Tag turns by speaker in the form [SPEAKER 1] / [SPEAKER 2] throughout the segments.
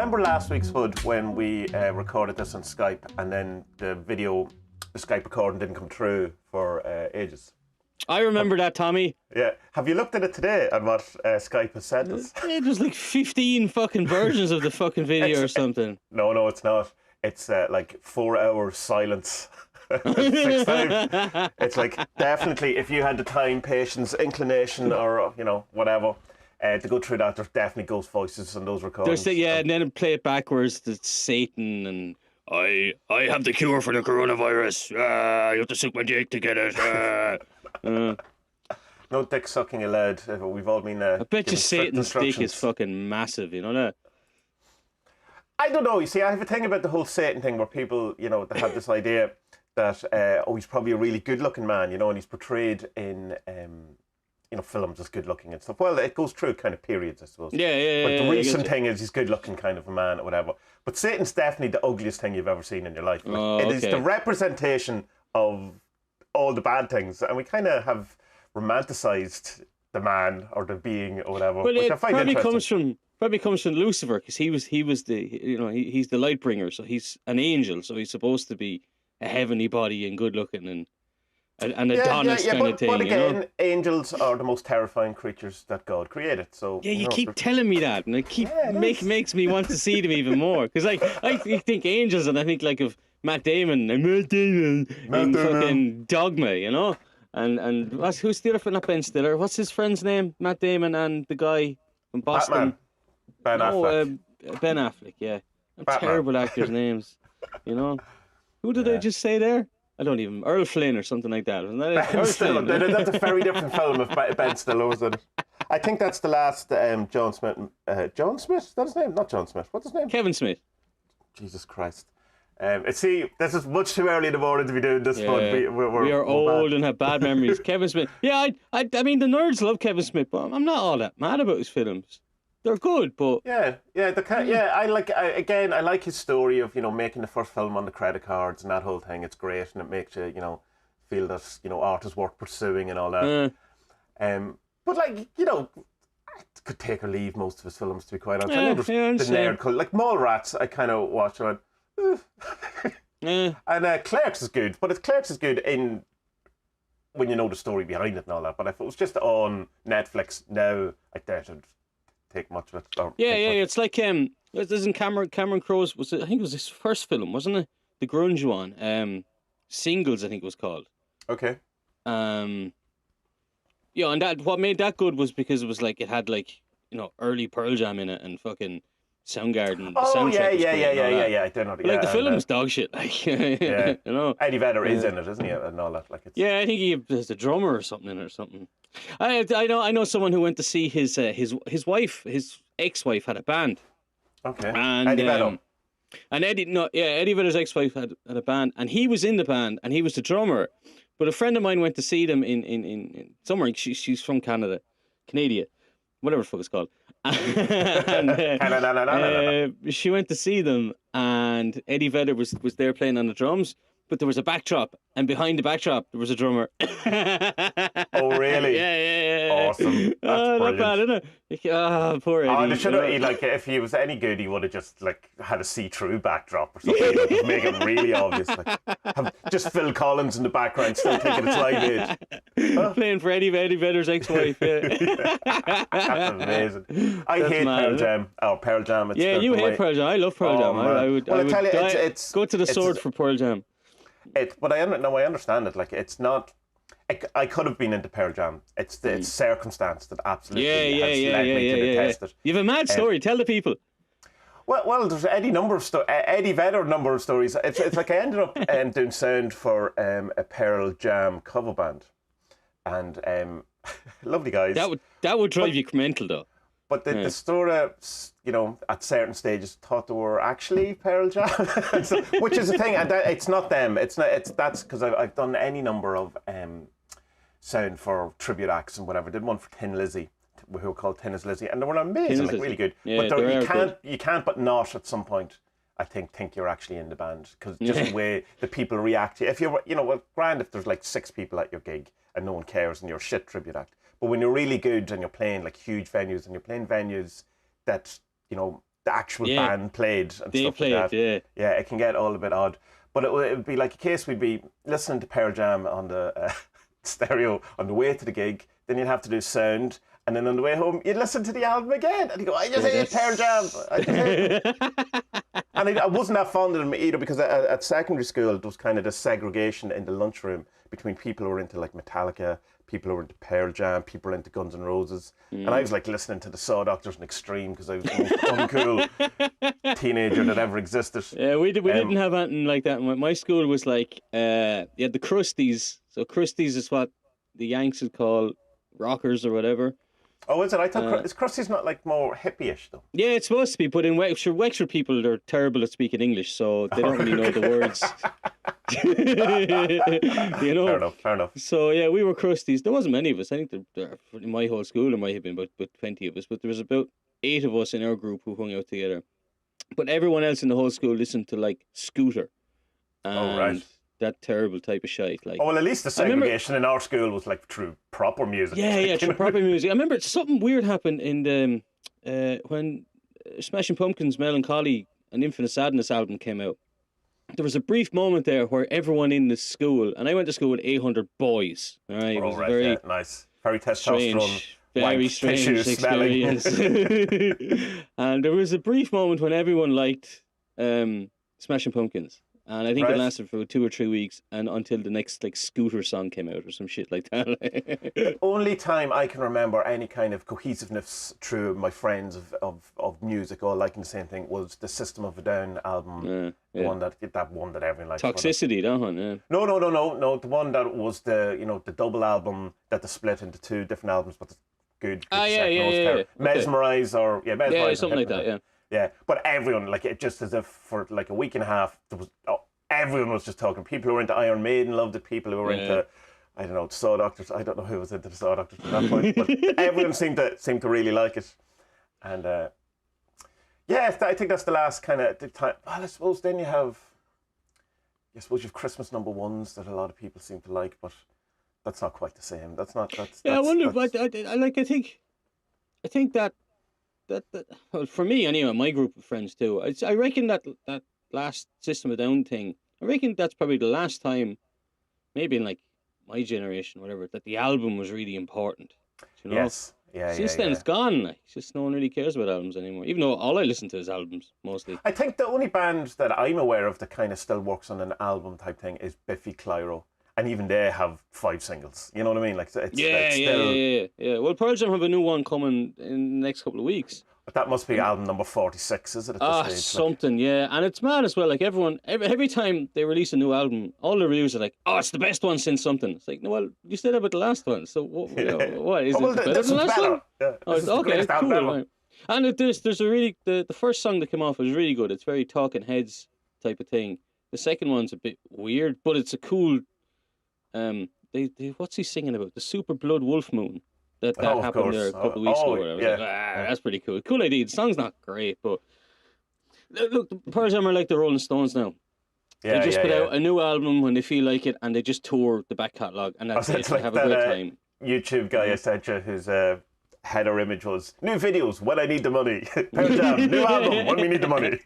[SPEAKER 1] remember last week's Hood when we recorded this on Skype and then the Skype recording didn't come through for ages?
[SPEAKER 2] I remember that, Tommy.
[SPEAKER 1] Yeah. Have you looked at it today and what Skype has sent us?
[SPEAKER 2] It was like 15 fucking versions of the fucking video or something.
[SPEAKER 1] No, it's not. It's like 4 hours silence. 6 times. It's like, definitely, if you had the time, patience, inclination, or, whatever, to go through that, there's definitely ghost voices on those recordings.
[SPEAKER 2] And then play it backwards to Satan and I have the cure for the coronavirus. You have to suck my dick to get it.
[SPEAKER 1] No dick sucking allowed. We've all been.
[SPEAKER 2] I bet you Satan's dick is fucking massive, you know that?
[SPEAKER 1] I don't know. You see, I have a thing about the whole Satan thing where people, they have this idea that, he's probably a really good looking man, and he's portrayed in, films as good looking and stuff. Well, it goes through kind of periods, I suppose.
[SPEAKER 2] Yeah.
[SPEAKER 1] But the recent thing is he's good looking kind of a man or whatever. But Satan's definitely the ugliest thing you've ever seen in your life. Like, it is the representation of all the bad things. And we kind of have romanticized the man or the being or whatever.
[SPEAKER 2] Well,
[SPEAKER 1] which
[SPEAKER 2] it
[SPEAKER 1] I find
[SPEAKER 2] probably comes from Lucifer, because he was the, he's the light bringer, so he's an angel, so he's supposed to be a heavenly body and good looking and Adonis kind of thing.
[SPEAKER 1] But again, angels are the most terrifying creatures that God created. So
[SPEAKER 2] yeah, you keep telling me that, and it makes me want to see them even more. Because I think angels, and I think like of Matt Damon in fucking Dogma, and who's the other friend? Not Ben Stiller. What's his friend's name? Matt Damon and the guy from Boston.
[SPEAKER 1] Affleck.
[SPEAKER 2] Ben Affleck. Yeah,
[SPEAKER 1] Batman.
[SPEAKER 2] Terrible actors' names. Who did I just say there? I don't even... Earl Flynn or something like that. Wasn't that it?
[SPEAKER 1] Ben Stiller. That's a very different film if Ben Stiller was in it. I think that's the last John Smith. John Smith? Is that his name? Not John Smith. What's his name?
[SPEAKER 2] Kevin Smith.
[SPEAKER 1] Jesus Christ. See, this is much too early in the morning to be doing this.
[SPEAKER 2] Yeah.
[SPEAKER 1] We
[SPEAKER 2] are old and have bad memories. Kevin Smith. Yeah, I mean, the nerds love Kevin Smith, but I'm not all that mad about his films. They're good, but
[SPEAKER 1] I like his story of making the first film on the credit cards and that whole thing. It's great, and it makes you feel that art is worth pursuing and all that. But I could take or leave most of his films, to be quite honest. The nerd cult, like Mallrats, I kind of watch and went, and Clerks is good, but Clerks is good in when you know the story behind it and all that. But if it was just on Netflix now, I doubt take much of it.
[SPEAKER 2] It's like isn't Cameron Crowe's, I think it was his first film, wasn't it? The grunge one. Singles, I think it was called.
[SPEAKER 1] Okay.
[SPEAKER 2] And that what made that good was because it was like it had early Pearl Jam in it and fucking Soundgarden.
[SPEAKER 1] Yeah. I don't know.
[SPEAKER 2] Like the film was dog shit.
[SPEAKER 1] Eddie Vedder is in it, isn't he? And all that.
[SPEAKER 2] I think he has a drummer or something in it or something. I know someone who went to see his ex-wife had a band.
[SPEAKER 1] Okay.
[SPEAKER 2] And
[SPEAKER 1] Eddie Vedder.
[SPEAKER 2] And Eddie Vedder's ex-wife had a band, and he was in the band, and he was the drummer. But a friend of mine went to see them in somewhere. She's from Canada, whatever the fuck it's called. She went to see them, and Eddie Vedder was there playing on the drums, but there was a backdrop, and behind the backdrop there was a drummer.
[SPEAKER 1] Oh really?
[SPEAKER 2] Yeah.
[SPEAKER 1] Awesome. That's
[SPEAKER 2] not bad, isn't it? Poor Eddie.
[SPEAKER 1] They should have, if he was any good, he would have just had a see-through backdrop or something, to make it really obvious. Have just Phil Collins in the background, still thinking it's Live Aid.
[SPEAKER 2] Playing for Eddie Vedder's ex-wife. Yeah.
[SPEAKER 1] That's amazing. I hate Pearl Jam. Pearl Jam.
[SPEAKER 2] You hate Pearl Jam. I love Pearl Jam. I would
[SPEAKER 1] tell you, it's
[SPEAKER 2] go to the sword for Pearl Jam.
[SPEAKER 1] But I understand it. It's not. I could have been into Pearl Jam. It's the circumstance that absolutely has led me to detest it.
[SPEAKER 2] You have a mad story. Tell the people.
[SPEAKER 1] Well, there's Eddie Vedder number of stories. It's like I ended up doing sound for a Pearl Jam cover band, and lovely guys.
[SPEAKER 2] That would drive you mental, though.
[SPEAKER 1] But the story, at certain stages thought they were actually Pearl Jam, which is the thing. And it's not them. That's because I've done any number of sound for tribute acts and whatever. I did one for Tin Lizzy, who were called Tin as Lizzy, and they were amazing, really good.
[SPEAKER 2] Yeah,
[SPEAKER 1] but you can't but not at some point, I think you're actually in the band, because just the way the people react to you. If you're, grand if there's 6 people at your gig and no one cares and you're a shit tribute act. But when you're really good and you're playing huge venues and you're playing venues that the actual band played and
[SPEAKER 2] they
[SPEAKER 1] stuff
[SPEAKER 2] played,
[SPEAKER 1] like that.
[SPEAKER 2] yeah.
[SPEAKER 1] Yeah, it can get all a bit odd. But it would be like a case we'd be listening to Pearl Jam on the stereo on the way to the gig, then you'd have to do sound, and then on the way home you'd listen to the album again, and you go, I just hate Pearl Jam. I just hate them. And I wasn't that fond of them either, because at secondary school there was kind of this segregation in the lunchroom between people who were into like Metallica, people who were into Pearl Jam, people who were into Guns N' Roses, and I was like listening to the Saw Doctors and Extreme because I was the most uncool teenager that ever existed.
[SPEAKER 2] Yeah, we didn't have anything like that. My school was like, you had the Crusties. So Crusties is what the Yanks would call rockers or whatever.
[SPEAKER 1] Oh, is it? I thought is Krusty's not like more hippie-ish though?
[SPEAKER 2] Yeah, it's supposed to be, but in Wexford people, they're terrible at speaking English, so they don't really know the words. You know?
[SPEAKER 1] Fair enough.
[SPEAKER 2] So yeah, we were Crusties. There wasn't many of us. I think there in my whole school there might have been about 20 of us, but there was about 8 of us in our group who hung out together. But everyone else in the whole school listened to like Scooter. And that terrible type of shite. Like,
[SPEAKER 1] oh, well, at least the segregation in our school was like through proper music.
[SPEAKER 2] Yeah, through proper music. I remember something weird happened in the when Smashing Pumpkins' Melancholy and Infinite Sadness album came out. There was a brief moment there where everyone in the school, and I went to school with 800 boys. All right, it was very
[SPEAKER 1] nice, very testosterone.
[SPEAKER 2] Strange. Very strange experience. And there was a brief moment when everyone liked Smashing Pumpkins. And I think it lasted for 2 or 3 weeks, and until the next like Scooter song came out or some shit like that.
[SPEAKER 1] The only time I can remember any kind of cohesiveness through my friends of music all liking the same thing was the System of a Down album. The one that everyone liked.
[SPEAKER 2] Toxicity, that one, yeah.
[SPEAKER 1] No. The one that was the double album that they split into 2 different albums, but the good.
[SPEAKER 2] Yeah.
[SPEAKER 1] Mesmerize or Mesmerize.
[SPEAKER 2] Yeah, something like that. Yeah.
[SPEAKER 1] Yeah, but everyone, like, it just as if for like a week and a half, everyone was just talking. People who were into Iron Maiden loved it. People who were into, I don't know, Saw Doctors. I don't know who was into the Saw Doctors at that point, but everyone seemed to really like it. And I think that's the last kind of time. Well, I suppose then you have Christmas number ones that a lot of people seem to like, but that's not quite the same. That's not.
[SPEAKER 2] I wonder. But I think that well, for me anyway, my group of friends too. I reckon that last System of a Down thing, I reckon that's probably the last time, maybe in like my generation, whatever, that the album was really important. You know?
[SPEAKER 1] Yes. Yeah.
[SPEAKER 2] Since then it's gone. Like, it's just no one really cares about albums anymore. Even though all I listen to is albums mostly.
[SPEAKER 1] I think the only band that I'm aware of that kind of still works on an album type thing is Biffy Clyro. And even they have 5 singles. You know what I mean? Like it's still...
[SPEAKER 2] Yeah. Well, Pearl Jam have a new one coming in the next couple of weeks.
[SPEAKER 1] But that must be album number 46, is it? At this stage?
[SPEAKER 2] Something, yeah. And it's mad as well. Like every time they release a new album, all the reviews are like, "Oh, it's the best one since something." It's like, no, well, you said about the last one. So what is it better than the last one?
[SPEAKER 1] Yeah.
[SPEAKER 2] Oh, it's okay, cool. Right. And there's a really the first song that came off was really good. It's very Talking Heads type of thing. The second one's a bit weird, but it's a cool. What's he singing about? The Super Blood Wolf Moon. That happened there a couple of weeks ago. I was like, that's pretty cool. Cool idea. The song's not great, but look, the Pearl Jam are like the Rolling Stones now. They just put out a new album when they feel like it, and they just tour the back catalogue, and that's it. They have a great time.
[SPEAKER 1] YouTube guy I sent you, whose header image was "New videos when I need the money." Pearl Jam, new album when we need the money.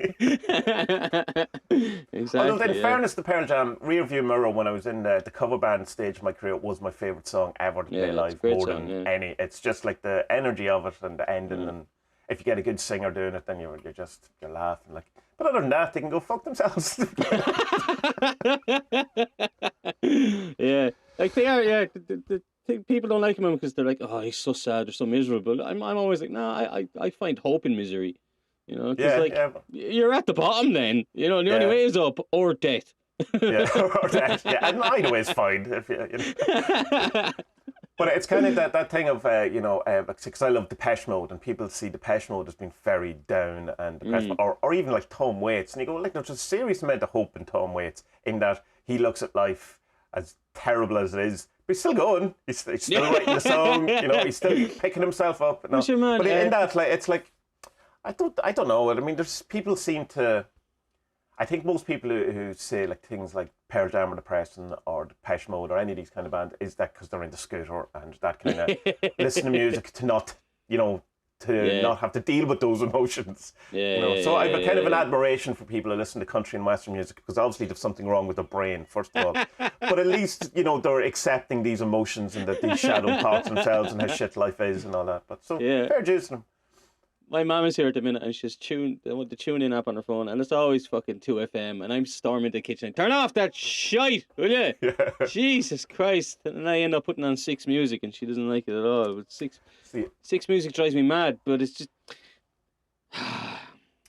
[SPEAKER 2] Exactly.
[SPEAKER 1] Although, in fairness to Pearl Jam, Rearview Mirror, when I was in the cover band stage of my career, was my favourite song ever to play live. More than any. It's just like the energy of it and the ending, and if you get a good singer doing it, then you're laughing. Like, but other than that, they can go fuck themselves.
[SPEAKER 2] Yeah, like they are. Yeah. People don't like him because they're like, oh, he's so sad or so miserable. I'm always like, no, I find hope in misery. You know, because you're at the bottom then. You know, the only way is up or death.
[SPEAKER 1] Or death. Yeah, and either way is fine. If you know. But it's kind of that thing of, because I love Depeche Mode, and people see Depeche Mode as being very down and depressed, or even like Tom Waits, and you go, like, there's a serious amount of hope in Tom Waits in that he looks at life as terrible as it is. But he's still going. He's still writing the song. You know, he's still picking himself up. But in that, like, it's like, I don't know. I mean, there's people seem to. I think most people who say like things like Pearl Jam or Depression or Depeche Mode or any of these kind of bands is that because they're into Scooter and that kind of listen to music to not, to to not have to deal with those emotions. So I've a kind of an admiration for people who listen to country and Western music, because obviously there's something wrong with their brain, first of all. But at least, they're accepting these emotions and that these shadow thoughts themselves and how shit life is and all that. But so, fair dues to them.
[SPEAKER 2] My mum is here at the minute, and she's tuned the tune-in app on her phone, and it's always fucking 2FM, and I'm storming the kitchen. Turn off that shite, will you? Yeah. Jesus Christ! And I end up putting on 6 music, and she doesn't like it at all. But 6 music drives me mad, but it's just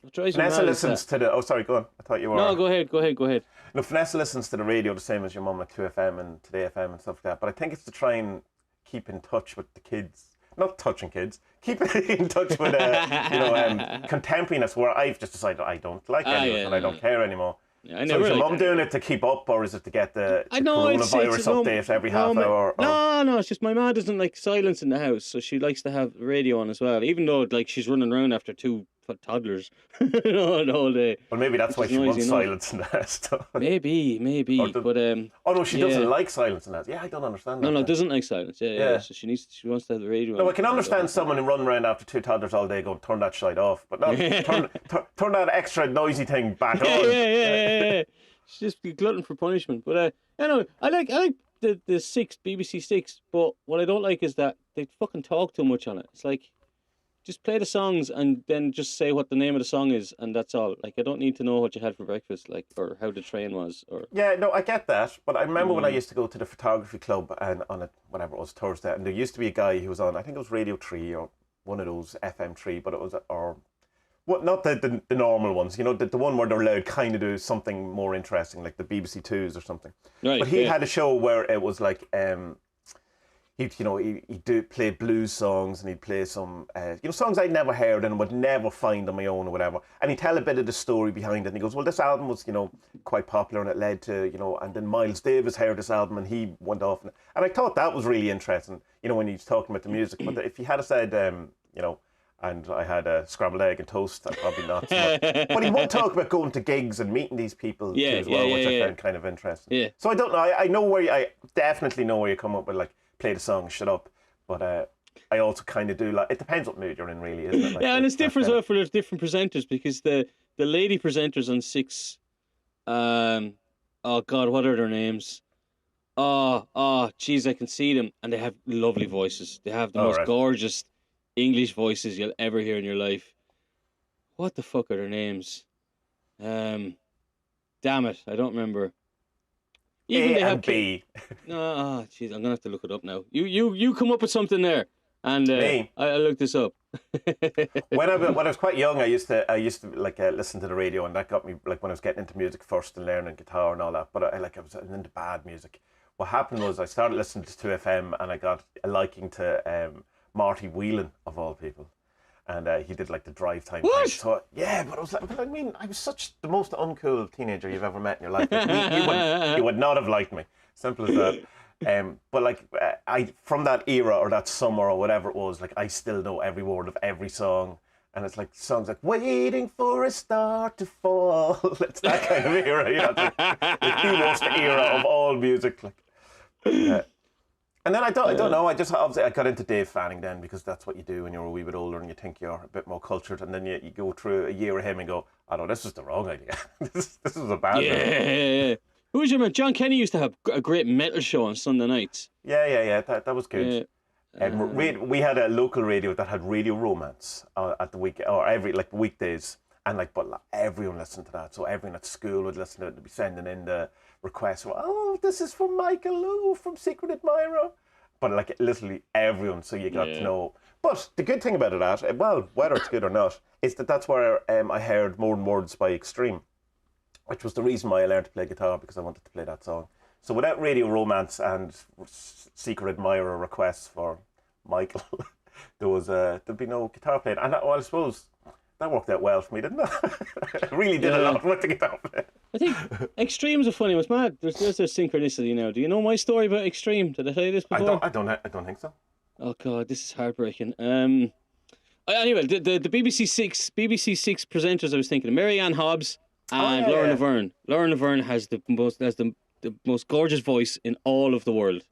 [SPEAKER 2] what drives me mad.
[SPEAKER 1] Vanessa listens to the. Oh, sorry, go on. I thought you were.
[SPEAKER 2] No, go ahead.
[SPEAKER 1] No, Vanessa listens to the radio the same as your mum, like 2FM and Today FM and stuff like that. But I think it's to try and keep in touch with the kids. Not touching kids, keep in touch with contemporariness, where I've just decided I don't like any of it and I don't care anymore. Yeah, so is your mum doing it to keep up, or is it to get the coronavirus update every half hour?
[SPEAKER 2] No, it's just my mum doesn't like silence in the house, so she likes to have the radio on as well, even though like she's running around after 2 toddlers the whole day.
[SPEAKER 1] Well, maybe that's why she wants silence in the house.
[SPEAKER 2] Maybe, but
[SPEAKER 1] oh no, she doesn't like silence in the house. Yeah, I don't understand that.
[SPEAKER 2] No, doesn't like silence. Yeah. So she wants to have the radio.
[SPEAKER 1] No, I can understand someone who run around after 2 toddlers all day going, turn that shite off, but not turn that extra noisy thing back on.
[SPEAKER 2] Yeah. She's just a glutton for punishment. But I like the BBC 6, but what I don't like is that they fucking talk too much on it. It's like, just play the songs and then just say what the name of the song is, and that's all. Like, I don't need to know what you had for breakfast, like, or how the train was, or.
[SPEAKER 1] Yeah, no, I get that, but I remember when I used to go to the photography club and on a whatever it was Thursday, and there used to be a guy who was on, I think it was Radio 3 or one of those FM 3, but it was not the normal ones, the one where they're allowed kind of do something more interesting, like the BBC 2s or something. Right. But he had a show where it was like. He'd play blues songs, and he'd play some, songs I'd never heard and would never find on my own or whatever. And he'd tell a bit of the story behind it. And he goes, well, this album was, quite popular, and it led to, and then Miles Davis heard this album and he went off. And I thought that was really interesting, when he's talking about the music. But if he had said, and I had a scrambled egg and toast, I'd probably not so much. But he won't talk about going to gigs and meeting these people too as well, which I found kind of interesting. Yeah. So I don't know. I definitely know where you come up with, like, play the song, shut up. But I also kind of do like, it depends what mood you're in, really, isn't it? Like,
[SPEAKER 2] and it's different as well for the different presenters, because the lady presenters on 6, oh God, what are their names? Oh, geez, I can see them, and they have lovely voices. They have the most gorgeous English voices you'll ever hear in your life. What the fuck are their names? Damn it, I don't remember.
[SPEAKER 1] Even A and B.
[SPEAKER 2] No, jeez, I'm gonna have to look it up now. You come up with something there, and I looked this up.
[SPEAKER 1] when I was quite young, I used to like listen to the radio, and that got me, like, when I was getting into music first and learning guitar and all that. But I was into bad music. What happened was I started listening to 2FM, and I got a liking to Marty Whelan, of all people. And he did like the drive time.
[SPEAKER 2] What?
[SPEAKER 1] So yeah, but I was like, I was the most uncool teenager you've ever met in your life. Like, you would not have liked me. Simple as that. But like, I from that era or that summer or whatever it was, like, I still know every word of every song. And it's like songs like "Waiting for a Star to Fall." It's that kind of era, it's like the worst era of all music. Like. And then I don't know. I got into Dave Fanning then, because that's what you do when you're a wee bit older and you think you're a bit more cultured, and then you go through a year of him and go, "Oh no, this was the wrong idea. this was a bad thing."
[SPEAKER 2] Yeah. Who was your man? John Kenny used to have a great metal show on Sunday nights.
[SPEAKER 1] Yeah. That was good. We had a local radio that had Radio Romance at the week, or every weekdays, and but everyone listened to that. So everyone at school would listen to it. They'd be sending in the requests. Oh, this is from Michael Lou from Secret Admirer. But like literally everyone, so you got to know. But the good thing about it, whether it's good or not, is that's where I heard Modern Words by Extreme, which was the reason why I learned to play guitar, because I wanted to play that song. So without Radio Romance and Secret Admirer requests for Michael, there'd be no guitar playing. And I suppose that worked out well for me, didn't it? I really did a lot with the guitar playing.
[SPEAKER 2] I think Extreme's a funny one. It's mad. There's a synchronicity now. Do you know my story about Extreme? Did I tell you this before?
[SPEAKER 1] I don't think so.
[SPEAKER 2] Oh God, this is heartbreaking. Anyway, the BBC Six presenters I was thinking of, Mary Ann Hobbs and Laura Laverne. Laura Laverne has the most gorgeous voice in all of the world.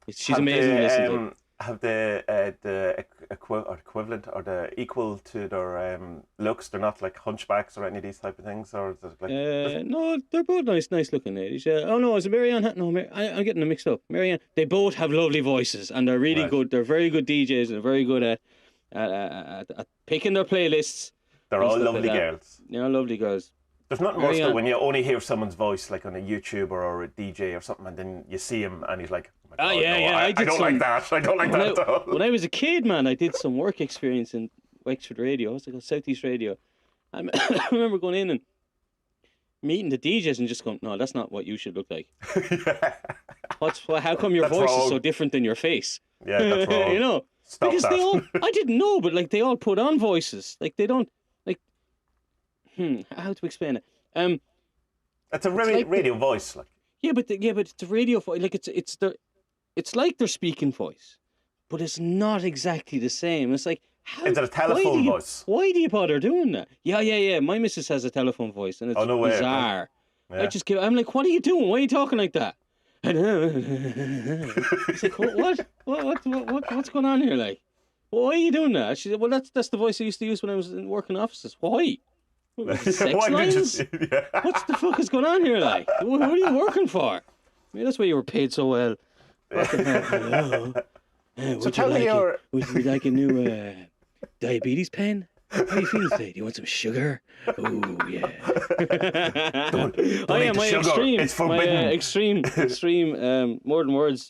[SPEAKER 2] She's amazing to listen to.
[SPEAKER 1] have the equivalent or the equal to their looks? They're not like hunchbacks or any of these type of things, or is it like?
[SPEAKER 2] No, they're both nice looking ladies. Oh no, is it Marianne? No, I'm getting them mixed up. Marianne. They both have lovely voices, and they're really good. They're very good DJs, and they're very good at picking their playlists.
[SPEAKER 1] They're all lovely girls.
[SPEAKER 2] They're all lovely girls.
[SPEAKER 1] There's nothing worse than when you only hear someone's voice, like on a YouTuber or a DJ or something, and then you see him and he's like, oh my God, I don't like that. I don't like that at all.
[SPEAKER 2] When I was a kid, man, I did some work experience in Wexford Radio. I was like on Southeast Radio. I remember going in and meeting the DJs and just going, no, that's not what you should look like. How come your voice is so different than your face?
[SPEAKER 1] Yeah, that's wrong.
[SPEAKER 2] You know,
[SPEAKER 1] Stop
[SPEAKER 2] because
[SPEAKER 1] that.
[SPEAKER 2] I didn't know, but like they all put on voices. Like they don't. How to explain it?
[SPEAKER 1] It's a radio voice, like.
[SPEAKER 2] Yeah, but it's a radio voice. Like it's like their speaking voice, but it's not exactly the same. It's like
[SPEAKER 1] is it a telephone voice?
[SPEAKER 2] Why do you bother doing that? Yeah. My missus has a telephone voice, and it's bizarre. Yeah. I'm like, what are you doing? Why are you talking like that? It's like, what's going on here? Like, why are you doing that? She said, well, that's the voice I used to use when I was in working offices. Why? Sex lines? What the fuck is going on here? Like, what are you working for? I mean, that's why you were paid so well. Hello.
[SPEAKER 1] So tell me
[SPEAKER 2] would you like a new diabetes pen? How are you feeling today? Do you want some sugar? Oh yeah.
[SPEAKER 1] don't eat the sugar.
[SPEAKER 2] Extreme.
[SPEAKER 1] It's forbidden.
[SPEAKER 2] Extreme. More than words.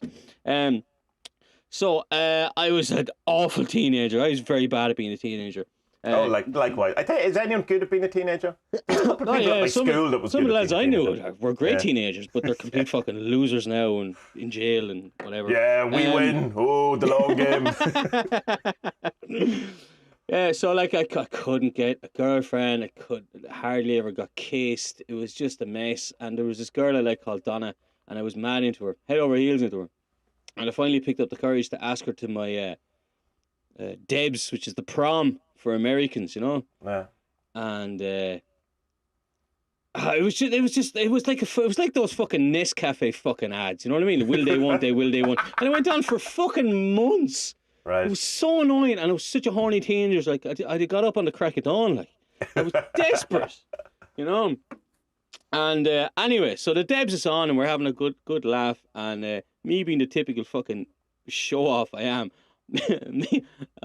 [SPEAKER 2] So I was an awful teenager. I was very bad at being a teenager.
[SPEAKER 1] Likewise. I tell you, is anyone good at being a teenager? There's a couple of people at my school that was
[SPEAKER 2] some of the lads I knew
[SPEAKER 1] teenager.
[SPEAKER 2] were great teenagers, but they're complete fucking losers now and in jail and whatever.
[SPEAKER 1] Yeah, we win. Oh, the long game.
[SPEAKER 2] Yeah, so like I couldn't get a girlfriend. I hardly ever got kissed. It was just a mess. And there was this girl I liked called Donna, and I was mad into her, head over heels into her. And I finally picked up the courage to ask her to my Debs, which is the prom for Americans, you know.
[SPEAKER 1] Yeah.
[SPEAKER 2] And it was like those fucking Nescafe fucking ads, you know what I mean? Will they, won't they, will they, won't. And it went on for fucking months.
[SPEAKER 1] Right.
[SPEAKER 2] It was so annoying, and I was such a horny teenager. Like I got up on the crack of dawn, like I was desperate, you know. And anyway, so the Debs is on, and we're having a good laugh. And me being the typical fucking show off I am,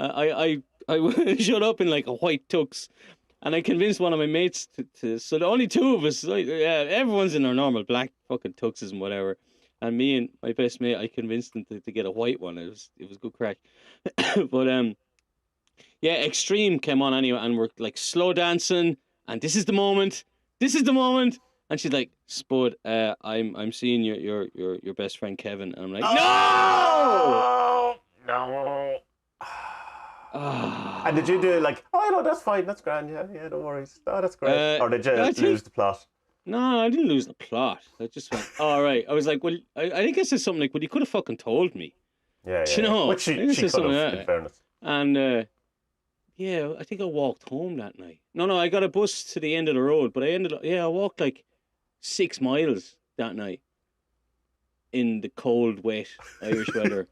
[SPEAKER 2] I showed up in like a white tux, and I convinced one of my mates to so the only two of us, like, everyone's in their normal black fucking tuxes and whatever. And me and my best mate, I convinced them to get a white one. It was good crack. But yeah, Extreme came on anyway, and we're like slow dancing, and this is the moment. And she's like, Spud, I'm seeing your best friend Kevin. And I'm like,
[SPEAKER 1] no. And did you do like, oh no, that's fine, that's grand, yeah, don't worry. Oh, that's great. Or did you lose the plot?
[SPEAKER 2] No, I didn't lose the plot. I just went, all right. I was like, well, I think I said something like, well, you could have fucking told me.
[SPEAKER 1] Yeah.
[SPEAKER 2] You know?
[SPEAKER 1] Which she could have, in fairness.
[SPEAKER 2] And, yeah, I think I walked home that night. No, I got a bus to the end of the road, but I walked like 6 miles that night in the cold, wet Irish weather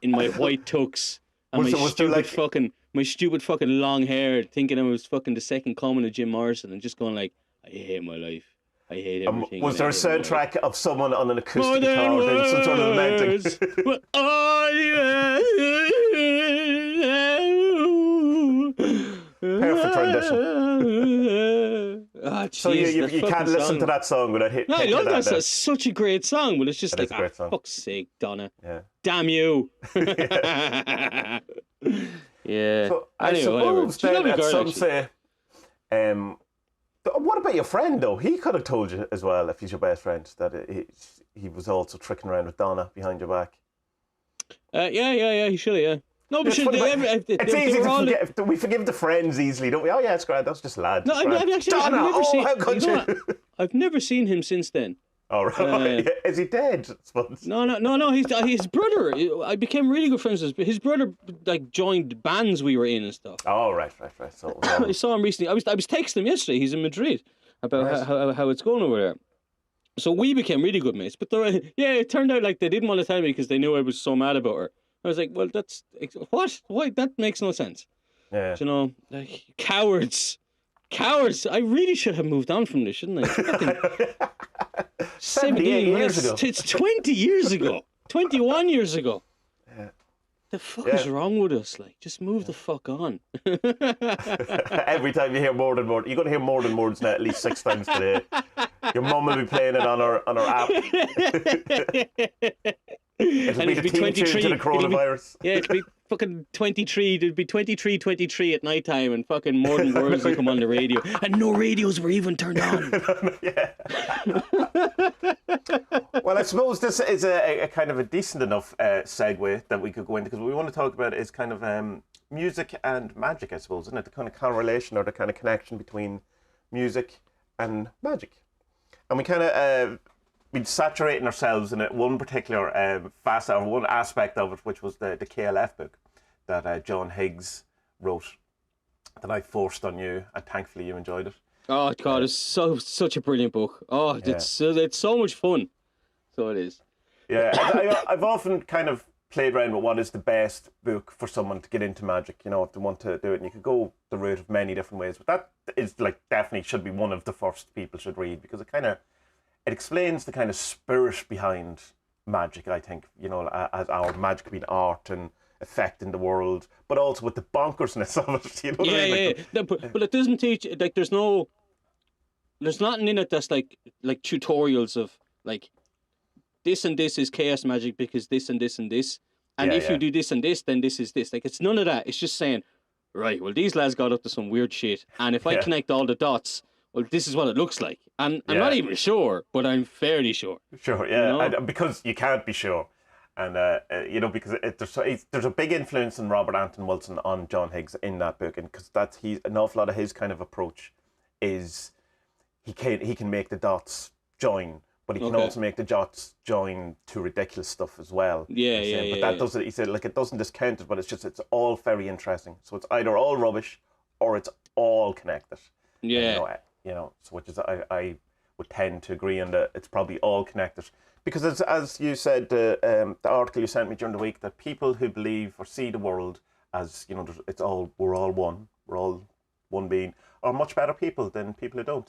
[SPEAKER 2] in my white tux and my stupid fucking long hair, thinking I was fucking the second coming of Jim Morrison, and just going like, I hate my life. I hate everything.
[SPEAKER 1] Was there a soundtrack of someone on an acoustic guitar doing some sort of lamenting? Perfect rendition.
[SPEAKER 2] Oh, geez,
[SPEAKER 1] so you can't listen to that song without hitting
[SPEAKER 2] I love that. That's such a great song, but it's just like, fuck's sake, Donna.
[SPEAKER 1] Yeah.
[SPEAKER 2] Damn you. Yeah.
[SPEAKER 1] So I suppose then at some say, what about your friend though? He could have told you as well, if he's your best friend, that he was also tricking around with Donna behind your back.
[SPEAKER 2] Yeah, he should have, yeah. No, but
[SPEAKER 1] it's easy to forget. We forgive the friends easily, don't we? Oh yeah, it's great. That's just lads.
[SPEAKER 2] No, I've never seen.
[SPEAKER 1] How could you?
[SPEAKER 2] I've never seen him since then.
[SPEAKER 1] Oh, right. Is he dead?
[SPEAKER 2] No. He's his brother. I became really good friends with his brother. Like joined bands we were in and stuff.
[SPEAKER 1] Oh, right. So
[SPEAKER 2] I saw him recently. I was texting him yesterday. He's in Madrid about how it's going over there. So we became really good mates. But it turned out like they didn't want to tell me because they knew I was so mad about her. I was like, well, that's what? Why? That makes no sense.
[SPEAKER 1] Yeah.
[SPEAKER 2] You know, like, cowards. I really should have moved on from this, shouldn't I? It's fucking
[SPEAKER 1] 78 years ago.
[SPEAKER 2] It's 20 years ago. 21 years ago.
[SPEAKER 1] Yeah.
[SPEAKER 2] The fuck is wrong with us? Like, just move the fuck on.
[SPEAKER 1] Every time you hear more than words, you're going to hear more than words now at least 6 times today. Your mum will be playing it on her app. It'll be the theme tune to the coronavirus.
[SPEAKER 2] It'll be fucking 23. It'll be 23 at night time, and fucking more than words will come on the radio. And no radios were even turned on.
[SPEAKER 1] Yeah. Well, I suppose this is a kind of a decent enough segue that we could go into, because what we want to talk about is kind of music and magic, I suppose, isn't it? The kind of correlation or the kind of connection between music and magic. And we kind of been saturating ourselves in one particular facet or one aspect of it, which was the KLF book that John Higg wrote, that I forced on you, and thankfully you enjoyed it.
[SPEAKER 2] Oh God, it's such a brilliant book. Oh, it's so much fun. So it is.
[SPEAKER 1] Yeah, I've often kind of played around with what is the best book for someone to get into magic, you know, if they want to do it. And you could go the route of many different ways, but that is like definitely should be one of the first people should read, because it explains the kind of spirit behind magic, I think, you know, as our magic being art and affecting the world, but also with the bonkersness of it, you know what I mean?
[SPEAKER 2] Yeah. But it doesn't teach, like, there's nothing in it that's like tutorials of, like, this and this is chaos magic because this and this and this. And if you do this and this, then this is this. Like, it's none of that. It's just saying, right, well, these lads got up to some weird shit. And if I connect all the dots, well, this is what it looks like. And I'm not even sure, but I'm fairly sure.
[SPEAKER 1] Sure, yeah.
[SPEAKER 2] You know?
[SPEAKER 1] And because you can't be sure. And, you know, because there's a big influence in Robert Anton Wilson on John Higg in that book. And because an awful lot of his kind of approach is he can make the dots join, but he can also make the dots join to ridiculous stuff as well. But that doesn't, he said, like, it doesn't discount it, but it's all very interesting. So it's either all rubbish or it's all connected.
[SPEAKER 2] Yeah.
[SPEAKER 1] And, you know, so which is, I would tend to agree on that it's probably all connected. Because as you said, the article you sent me during the week, that people who believe or see the world as, you know, we're all one being, are much better people than people who don't.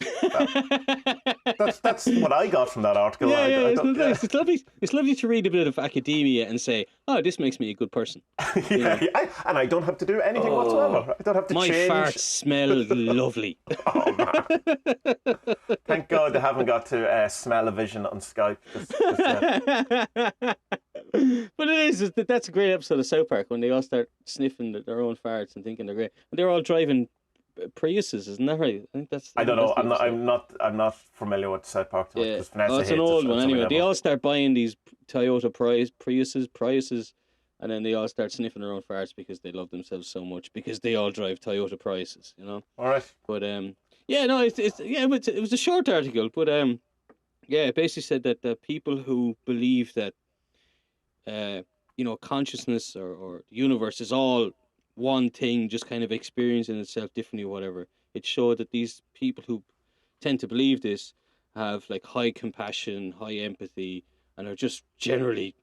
[SPEAKER 1] That's what I got from that article.
[SPEAKER 2] It's lovely to read a bit of academia and say, oh, this makes me a good person.
[SPEAKER 1] And I don't have to do anything whatsoever. I don't have to change.
[SPEAKER 2] My farts smell lovely.
[SPEAKER 1] Oh, man. Thank God they haven't got to smell a vision on Skype.
[SPEAKER 2] But that's a great episode of South Park when they all start sniffing their own farts and thinking they're great. And they're all driving Priuses, isn't that right? I think that's.
[SPEAKER 1] I don't know. I'm not familiar with South Park.
[SPEAKER 2] Yeah. It's an old one anyway. They all start buying these Toyota Priuses, and then they all start sniffing their own farts because they love themselves so much because they all drive Toyota Priuses, you know.
[SPEAKER 1] All right.
[SPEAKER 2] But it was a short article, but it basically said that the people who believe that you know, consciousness or the universe is all one thing, just kind of experiencing itself differently or whatever, it showed that these people who tend to believe this have like high compassion, high empathy, and are just generally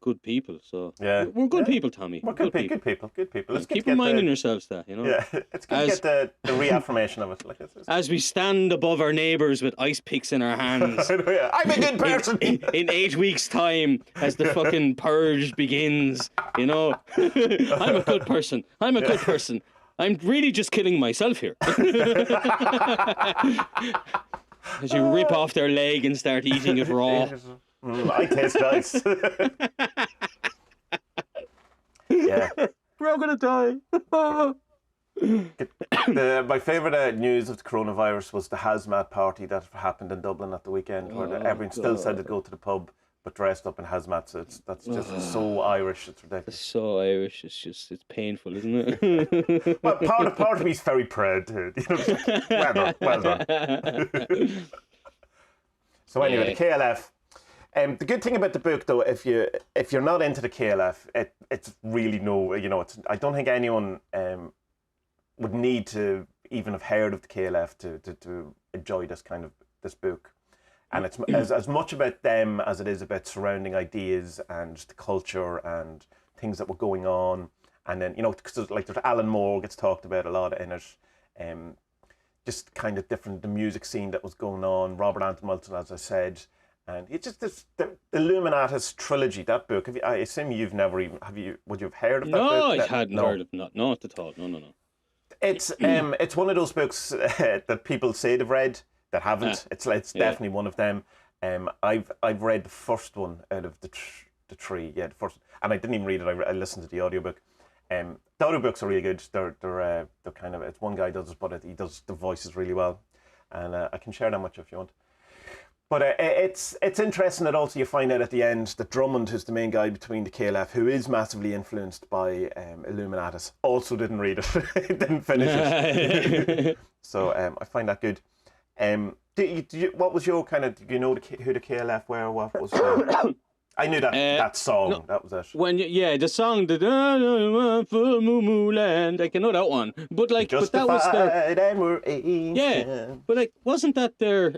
[SPEAKER 2] good people. So we're good people, Tommy.
[SPEAKER 1] We're good people.
[SPEAKER 2] Let's keep reminding yourselves that, you know.
[SPEAKER 1] Yeah, it's good to get the reaffirmation of it. Like
[SPEAKER 2] as we stand above our neighbours with ice picks in our hands.
[SPEAKER 1] I'm a good person.
[SPEAKER 2] In 8 weeks' time, as the fucking purge begins, you know, I'm a good person. I'm really just killing myself here. As you rip off their leg and start eating it raw.
[SPEAKER 1] I taste nice. Yeah.
[SPEAKER 2] We're all gonna die.
[SPEAKER 1] My favourite news of the coronavirus was the hazmat party that happened in Dublin at the weekend, where everyone still said to go to the pub but dressed up in hazmat suits. That's just so Irish. It's ridiculous.
[SPEAKER 2] It's so Irish. It's painful, isn't it?
[SPEAKER 1] Well, part of me's very proud too. You know, well done. So anyway, the KLF. The good thing about the book, though, if you're not into the KLF, it's really I don't think anyone would need to even have heard of the KLF to enjoy this book. And it's as much about them as it is about surrounding ideas and the culture and things that were going on. And then, because like there's Alan Moore gets talked about a lot in it. Just kind of different, the music scene that was going on. Robert Anton Wilson, as I said. And it's just the Illuminatus trilogy, that book. I assume you've never even, would you have heard of that book?
[SPEAKER 2] No, I hadn't heard of it. Not at all. No.
[SPEAKER 1] It's one of those books that people say they've read that haven't. It's definitely one of them. I've read the first one out of the three. Yeah, the first, and I didn't even read it. I listened to the audiobook. The audiobooks are really good. They're kind of, it's one guy does it, but he does the voices really well, and I can share that much if you want. But it's interesting that also you find out at the end that Drummond, who's the main guy between the KLF, who is massively influenced by Illuminatus, also didn't read it, didn't finish it. So I find that good. What was your kind of? Do you know who the KLF were? What was? I knew that song. No, that was it.
[SPEAKER 2] The song, the full moo land. I can know that one, but like, but that was their.
[SPEAKER 1] And we're ancient.
[SPEAKER 2] Yeah, but like, wasn't that their?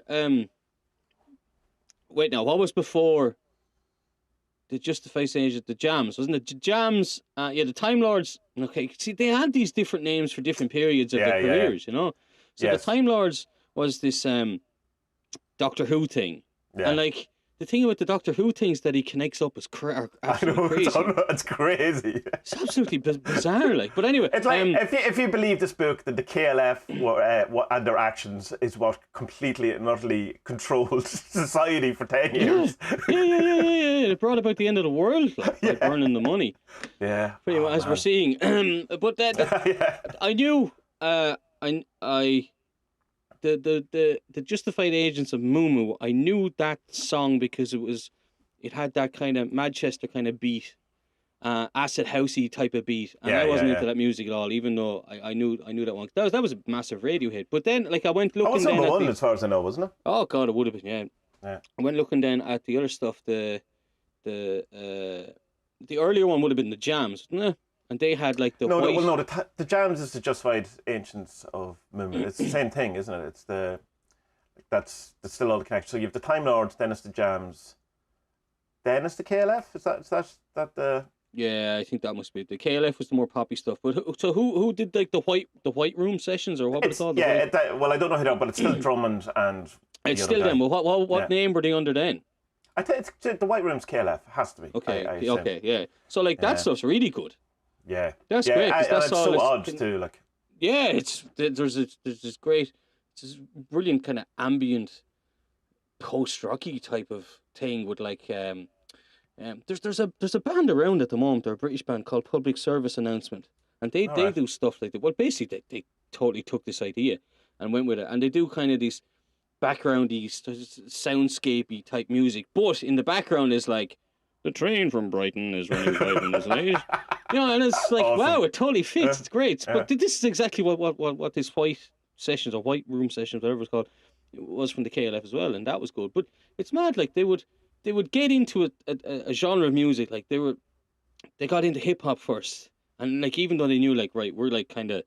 [SPEAKER 2] Wait, now, what was before the Justified Age? The Jams, wasn't it? The Jams, the Time Lords. Okay, see, they had these different names for different periods of their careers, you know? So yes. The Time Lords was this Doctor Who thing. Yeah. And, like, the thing about the Doctor Who things that he connects up is absolutely crazy.
[SPEAKER 1] It's crazy.
[SPEAKER 2] It's absolutely bizarre, like. But anyway,
[SPEAKER 1] it's like if you believe this book that the KLF were, and their actions is what completely and utterly controlled society for 10 years.
[SPEAKER 2] Yeah. It brought about the end of the world, like, by burning the money.
[SPEAKER 1] Yeah.
[SPEAKER 2] Pretty much, as we're seeing. But that I knew. The Justified Agents of Moo Moo, I knew that song because it had that kind of Manchester kind of beat, acid housey type of beat, and I wasn't into that music at all. Even though I knew that one, that was a massive radio hit. But then, like, I went looking.
[SPEAKER 1] That was number one as far as I know, wasn't it?
[SPEAKER 2] Oh God, it would have been. Yeah. I went looking then at the other stuff. The earlier one would have been the Jams, wasn't it? And they had like the
[SPEAKER 1] the Jams is the Justified Ancients of Moo Moo. It's the same thing, isn't it? It's that's still all the connection. So you have the Time Lords, then it's the Jams, then it's the KLF. Is that the?
[SPEAKER 2] Yeah, I think that must be the KLF was the more poppy stuff. But so who did like the white room sessions, or what was it called?
[SPEAKER 1] Well, I don't know who that, but it's still Drummond and.
[SPEAKER 2] It's still them. Well, what name were they under then?
[SPEAKER 1] I think it's the White Room's KLF. It has to be.
[SPEAKER 2] Okay, yeah. So like that stuff's really good.
[SPEAKER 1] Yeah,
[SPEAKER 2] that's great.
[SPEAKER 1] That's it's so odd too. Like,
[SPEAKER 2] there's this great, this brilliant kind of ambient, post-rocky type of thing with like there's a band around at the moment. They're a British band called Public Service Announcement, and they do stuff like that. Well, basically they totally took this idea and went with it, and they do kind of these backgroundy, soundscapey type music, but in the background is like. The train from Brighton is running 5 minutes late. And it's like, awesome. Wow, it totally fits. It's great. But this is exactly what this white sessions or white room sessions, whatever it's called, was from the KLF as well, and that was good. But it's mad, like they would get into a genre of music, like they got into hip hop first, and like even though they knew like we're like kind of,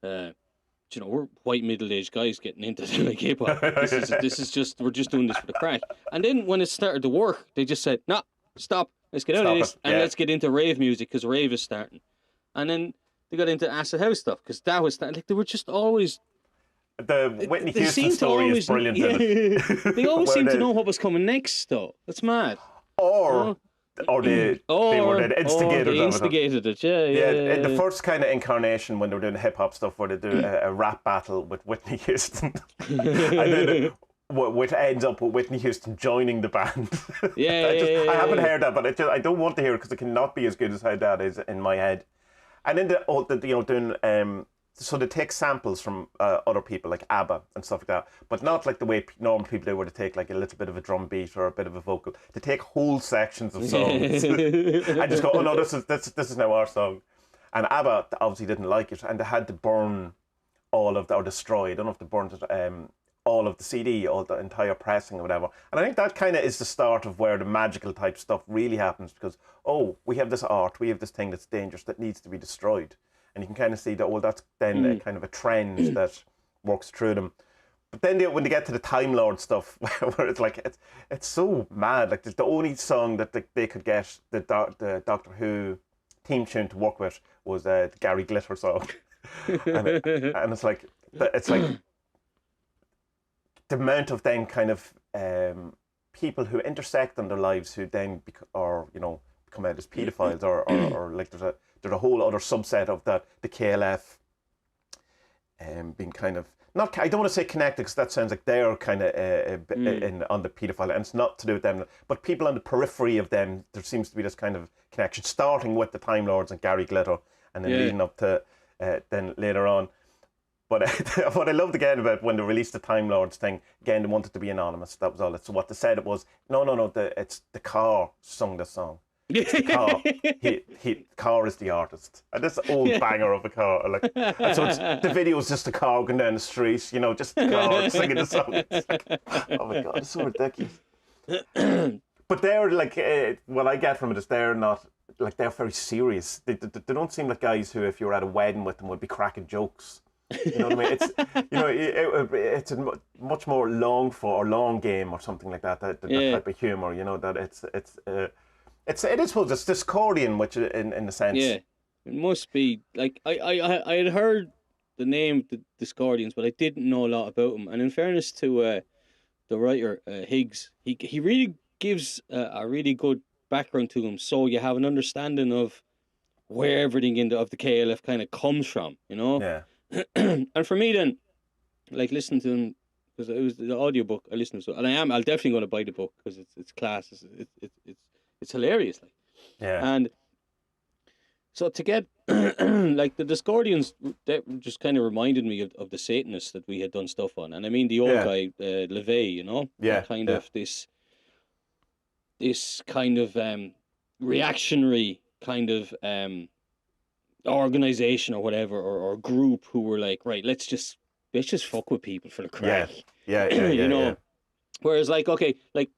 [SPEAKER 2] we're white middle-aged guys getting into like hip hop. This is just we're just doing this for the crack. And then when it started to work, they just said, nah. Stop. Let's get out of this and let's get into rave music because rave is starting. And then they got into acid house stuff because that was like they were just always.
[SPEAKER 1] The Whitney Houston story is brilliant.
[SPEAKER 2] They always seemed to know what was coming next, though. That's mad.
[SPEAKER 1] Or they were the instigators.
[SPEAKER 2] They instigated it. Yeah.
[SPEAKER 1] The first kind of incarnation when they were doing hip hop stuff, where they do a rap battle with Whitney Houston, and then. Which ends up with Whitney Houston joining the band. I haven't heard that, but I don't want to hear it because it cannot be as good as how that is in my head. And then doing so they take samples from other people like ABBA and stuff like that, but not like the way normal people do, where they take like a little bit of a drum beat or a bit of a vocal. They take whole sections of songs and just go, oh no, this is now our song. And ABBA obviously didn't like it, and they had to burn all of or destroy. I don't know if they burned it. All of the CD, all the entire pressing or whatever. And I think that kind of is the start of where the magical type stuff really happens, because, we have this art, we have this thing that's dangerous that needs to be destroyed. And you can kind of see that, that's then a kind of a trend that works through them. But then when they get to the Time Lord stuff, where it's like, it's so mad. Like, the only song that they could get, the Doctor Who theme tune to work with was the Gary Glitter song, and it's like the amount of then kind of people who intersect in their lives who then come out as paedophiles or like there's a whole other subset of that, the KLF being kind of not, I don't want to say connected because that sounds like they're kind of on the paedophile, and it's not to do with them, but people on the periphery of them, there seems to be this kind of connection, starting with the Time Lords and Gary Glitter, and then leading up to then later on. But what I loved again about when they released the Time Lords thing, again, they wanted to be anonymous. That was all. So what they said it was, no, it's the car sung the song. It's the car. Car is the artist. And this old banger of a car. Like, and so the video is just the car going down the street, just the car singing the song. It's like, oh my God, it's so ridiculous. But they're like, what I get from it is they're not, like, they're very serious. They don't seem like guys who, if you were at a wedding with them, would be cracking jokes. You know what I mean? It's a much more long game or something like that. That type of humor. That it is, suppose, it's Discordian, which in a sense.
[SPEAKER 2] Yeah, it must be. Like I had heard the name the Discordians, but I didn't know a lot about them. And in fairness to the writer Higgs, he really gives a really good background to them, so you have an understanding of where everything of the KLF kind of comes from.
[SPEAKER 1] Yeah.
[SPEAKER 2] And for me then, like, listening to them, because it was the audiobook I listened to, and I'll definitely going to buy the book because it's class, it's hilarious, like.
[SPEAKER 1] Yeah.
[SPEAKER 2] And so to get like the Discordians, that just kind of reminded me of the Satanists that we had done stuff on, and I mean the old guy LeVay,
[SPEAKER 1] yeah,
[SPEAKER 2] kind of this kind of reactionary kind of organization or whatever, or group who were like, right, let's just fuck with people for the crack.
[SPEAKER 1] Yeah.
[SPEAKER 2] Whereas, like, okay, like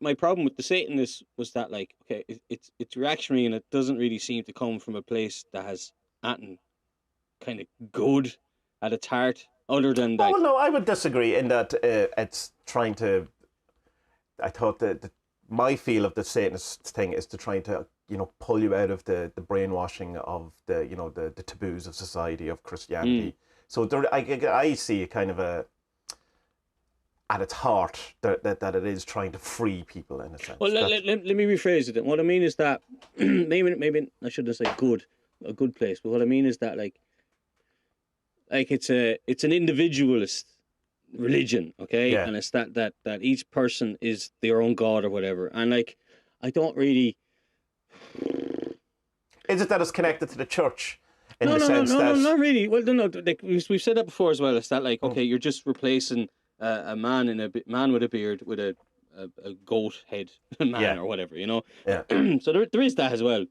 [SPEAKER 2] my problem with the Satanists was that, like, okay, it's reactionary, and it doesn't really seem to come from a place that has anything kind of good at its heart, other than like.
[SPEAKER 1] Well, no, I would disagree in that it's trying to. I thought that my feel of the Satanist thing is to try to pull you out of the brainwashing of the taboos of society, of Christianity. So I see a kind of at its heart that it is trying to free people in a sense.
[SPEAKER 2] Well, let me rephrase it. What I mean is that maybe I shouldn't say a good place, but what I mean is that like it's an individualist religion, okay?
[SPEAKER 1] Yeah.
[SPEAKER 2] And it's that each person is their own god or whatever. And like, I don't really.
[SPEAKER 1] Is it that it's connected to the church?
[SPEAKER 2] No, not really. Well, no, like we've said that before as well. It's that, like, okay, you're just replacing a man with a beard with a goat head man or whatever, Yeah. So there is that as well,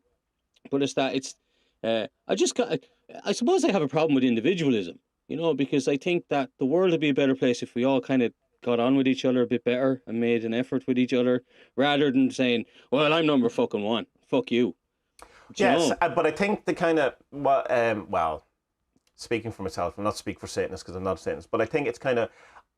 [SPEAKER 2] but it's I suppose I have a problem with individualism, because I think that the world would be a better place if we all kind of got on with each other a bit better and made an effort with each other, rather than saying, well, I'm number fucking one, fuck you.
[SPEAKER 1] Yes, but I think the kind of, well, speaking for myself, I'm not speaking for Satanists because I'm not a Satanist, but I think it's kind of,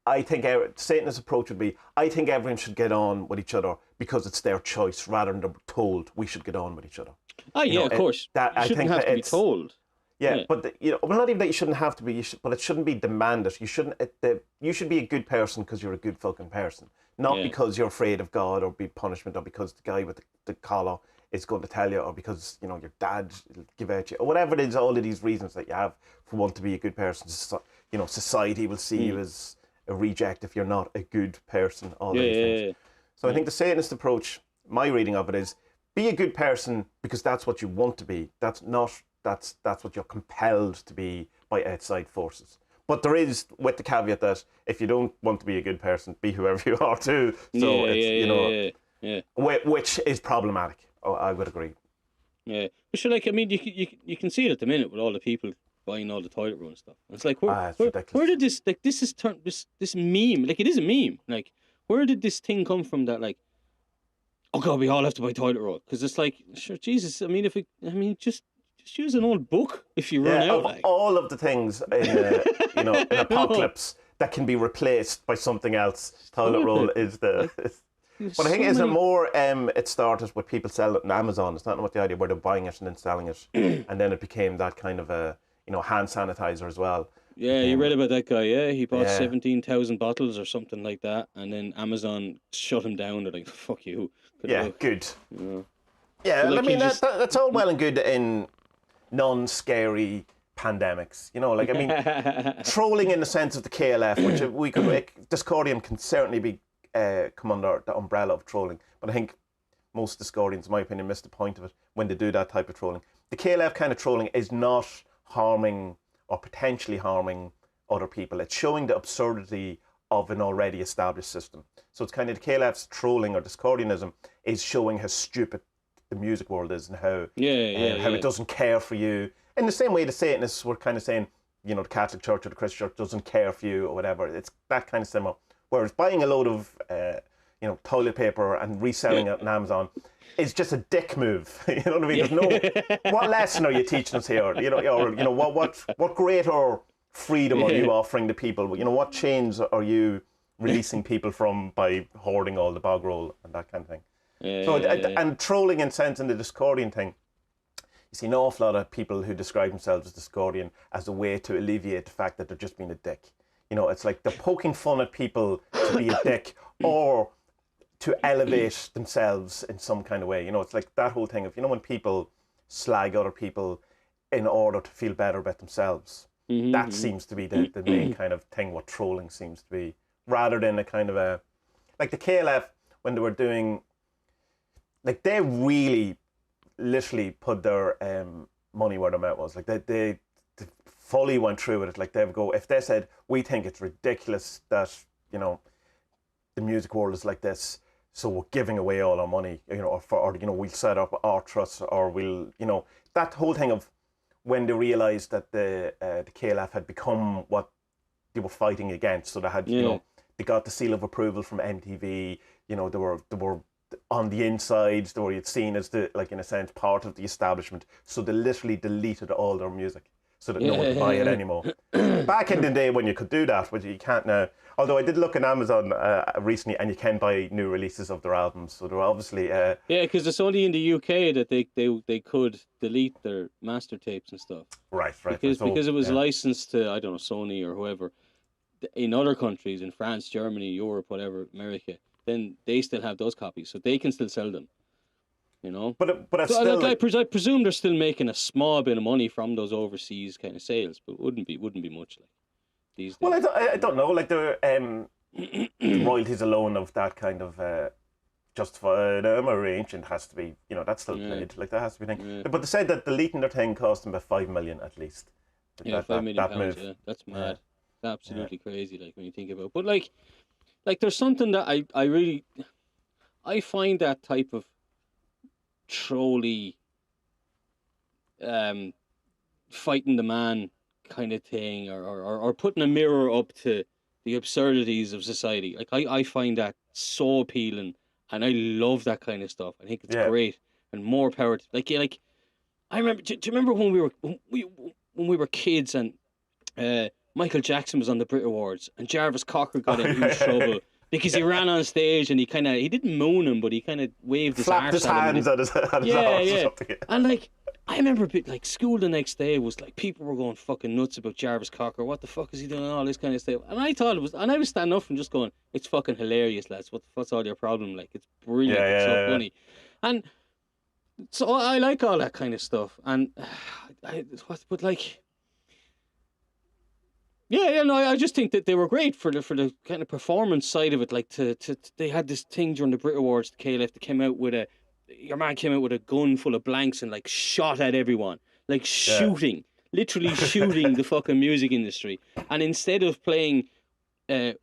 [SPEAKER 1] I think Satanist approach would be, I think everyone should get on with each other because it's their choice, rather than they're told we should get on with each other.
[SPEAKER 2] Oh, yeah, of course.
[SPEAKER 1] I
[SPEAKER 2] shouldn't have to be told.
[SPEAKER 1] Yeah, but well, not even that you shouldn't have to be, but it shouldn't be demanded. You should be a good person because you're a good fucking person, not because you're afraid of God or be punishment, or because the guy with the collar is going to tell you, or because your dad will give out you, or whatever it is. All of these reasons that you have for wanting to be a good person, society will see you as a reject if you're not a good person. All these things. So I think the Satanist approach, my reading of it is, be a good person because that's what you want to be. That's what you're compelled to be by outside forces. But there is, with the caveat that if you don't want to be a good person, be whoever you are too. So which is problematic. Oh, I would agree.
[SPEAKER 2] Yeah, but sure, like, I mean, you can see it at the minute with all the people buying all the toilet roll and stuff. It's like, where did this, like, this meme, like, it is a meme. Like, where did this thing come from that, like, oh God, we all have to buy toilet roll? Because it's like, sure, Jesus, I mean, just use an old book if you run out.
[SPEAKER 1] Of all of the things in an apocalypse that can be replaced by something else, toilet roll is the. But I think is it more it started with people selling it on Amazon. It's not what the idea where they're buying it and then selling it, and then it became that kind of a hand sanitizer as well.
[SPEAKER 2] Yeah, you read about that guy. Yeah, he bought 17,000 bottles or something like that, and then Amazon shut him down. They're like, "Fuck you."
[SPEAKER 1] Good.
[SPEAKER 2] Yeah,
[SPEAKER 1] Yeah,
[SPEAKER 2] like,
[SPEAKER 1] I mean that's all well and good in non-scary pandemics. I mean, trolling in the sense of the KLF, which Discordian can certainly be come under the umbrella of trolling. But I think most Discordians, in my opinion, miss the point of it when they do that type of trolling. The KLF kind of trolling is not harming or potentially harming other people. It's showing the absurdity of an already established system. So it's kind of the KLF's trolling or Discordianism is showing how stupid the music world is and how it doesn't care for you. In the same way the Satanists were kind of saying, the Catholic Church or the Christian Church doesn't care for you or whatever. It's that kind of similar. Whereas buying a load of toilet paper and reselling it on Amazon is just a dick move. You know what I mean? There's no. What lesson are you teaching us here? What greater freedom are you offering to people? What chains are you releasing people from by hoarding all the bog roll and that kind of thing? And trolling and sense in the Discordian thing. You see an awful lot of people who describe themselves as Discordian as a way to alleviate the fact that they're just being a dick. It's like they're poking fun at people to be a dick or to elevate themselves in some kind of way. It's like that whole thing of, when people slag other people in order to feel better about themselves. That seems to be the main kind of thing what trolling seems to be, rather than a kind of like the KLF when they were doing, like they really literally put their money where their mouth was. Like they fully went through with it. Like they would go, if they said, we think it's ridiculous that, the music world is like this, so we're giving away all our money, or we'll set up our trust, or we'll, that whole thing of when they realised that the KLF had become what they were fighting against. So they had, they got the seal of approval from MTV. They were on the inside. They were seen as in a sense, part of the establishment. So they literally deleted all their music so that no one could buy it anymore. Back in the day when you could do that, but you can't now. Although I did look on Amazon recently, and you can buy new releases of their albums. So they're obviously
[SPEAKER 2] because it's only in the UK that they could delete their master tapes and stuff.
[SPEAKER 1] Right.
[SPEAKER 2] Because it was licensed to, I don't know, Sony or whoever. In other countries, in France, Germany, Europe, whatever, America, then they still have those copies, so they can still sell them.
[SPEAKER 1] But it's
[SPEAKER 2] so
[SPEAKER 1] still
[SPEAKER 2] I presume they're still making a small bit of money from those overseas kind of sales, but wouldn't be much like these days.
[SPEAKER 1] Well, I don't know. Like the royalties alone of that kind of justified or ancient has to be, that's still played. Like that has to be thing. Yeah. But they said that deleting their thing cost them about $5 million at least.
[SPEAKER 2] Yeah, £5 million pounds. Yeah, that's mad. It's absolutely crazy. Like when you think about it. But like there's something that I find that type of trolly fighting the man kind of thing, or putting a mirror up to the absurdities of society. Like I find that so appealing, and I love that kind of stuff. I think it's great, and more power to, like I remember. Do you remember when we were kids and Michael Jackson was on the Brit Awards and Jarvis Cocker got in huge trouble because he ran on stage and he didn't moan him, but he kind of waved his
[SPEAKER 1] flapped his hands at his arse or something.
[SPEAKER 2] And I remember school the next day was like people were going fucking nuts about Jarvis Cocker. What the fuck is he doing? And all this kind of stuff. And I thought I was standing up and just going, it's fucking hilarious, lads. What's all your problem? Like, it's brilliant. It's so funny. And so I like all that kind of stuff. And I just think that they were great for the kind of performance side of it. Like they had this thing during the Brit Awards, the KLF, that came out with your man came out with a gun full of blanks and like shot at everyone, like shooting, literally shooting the fucking music industry. And instead of playing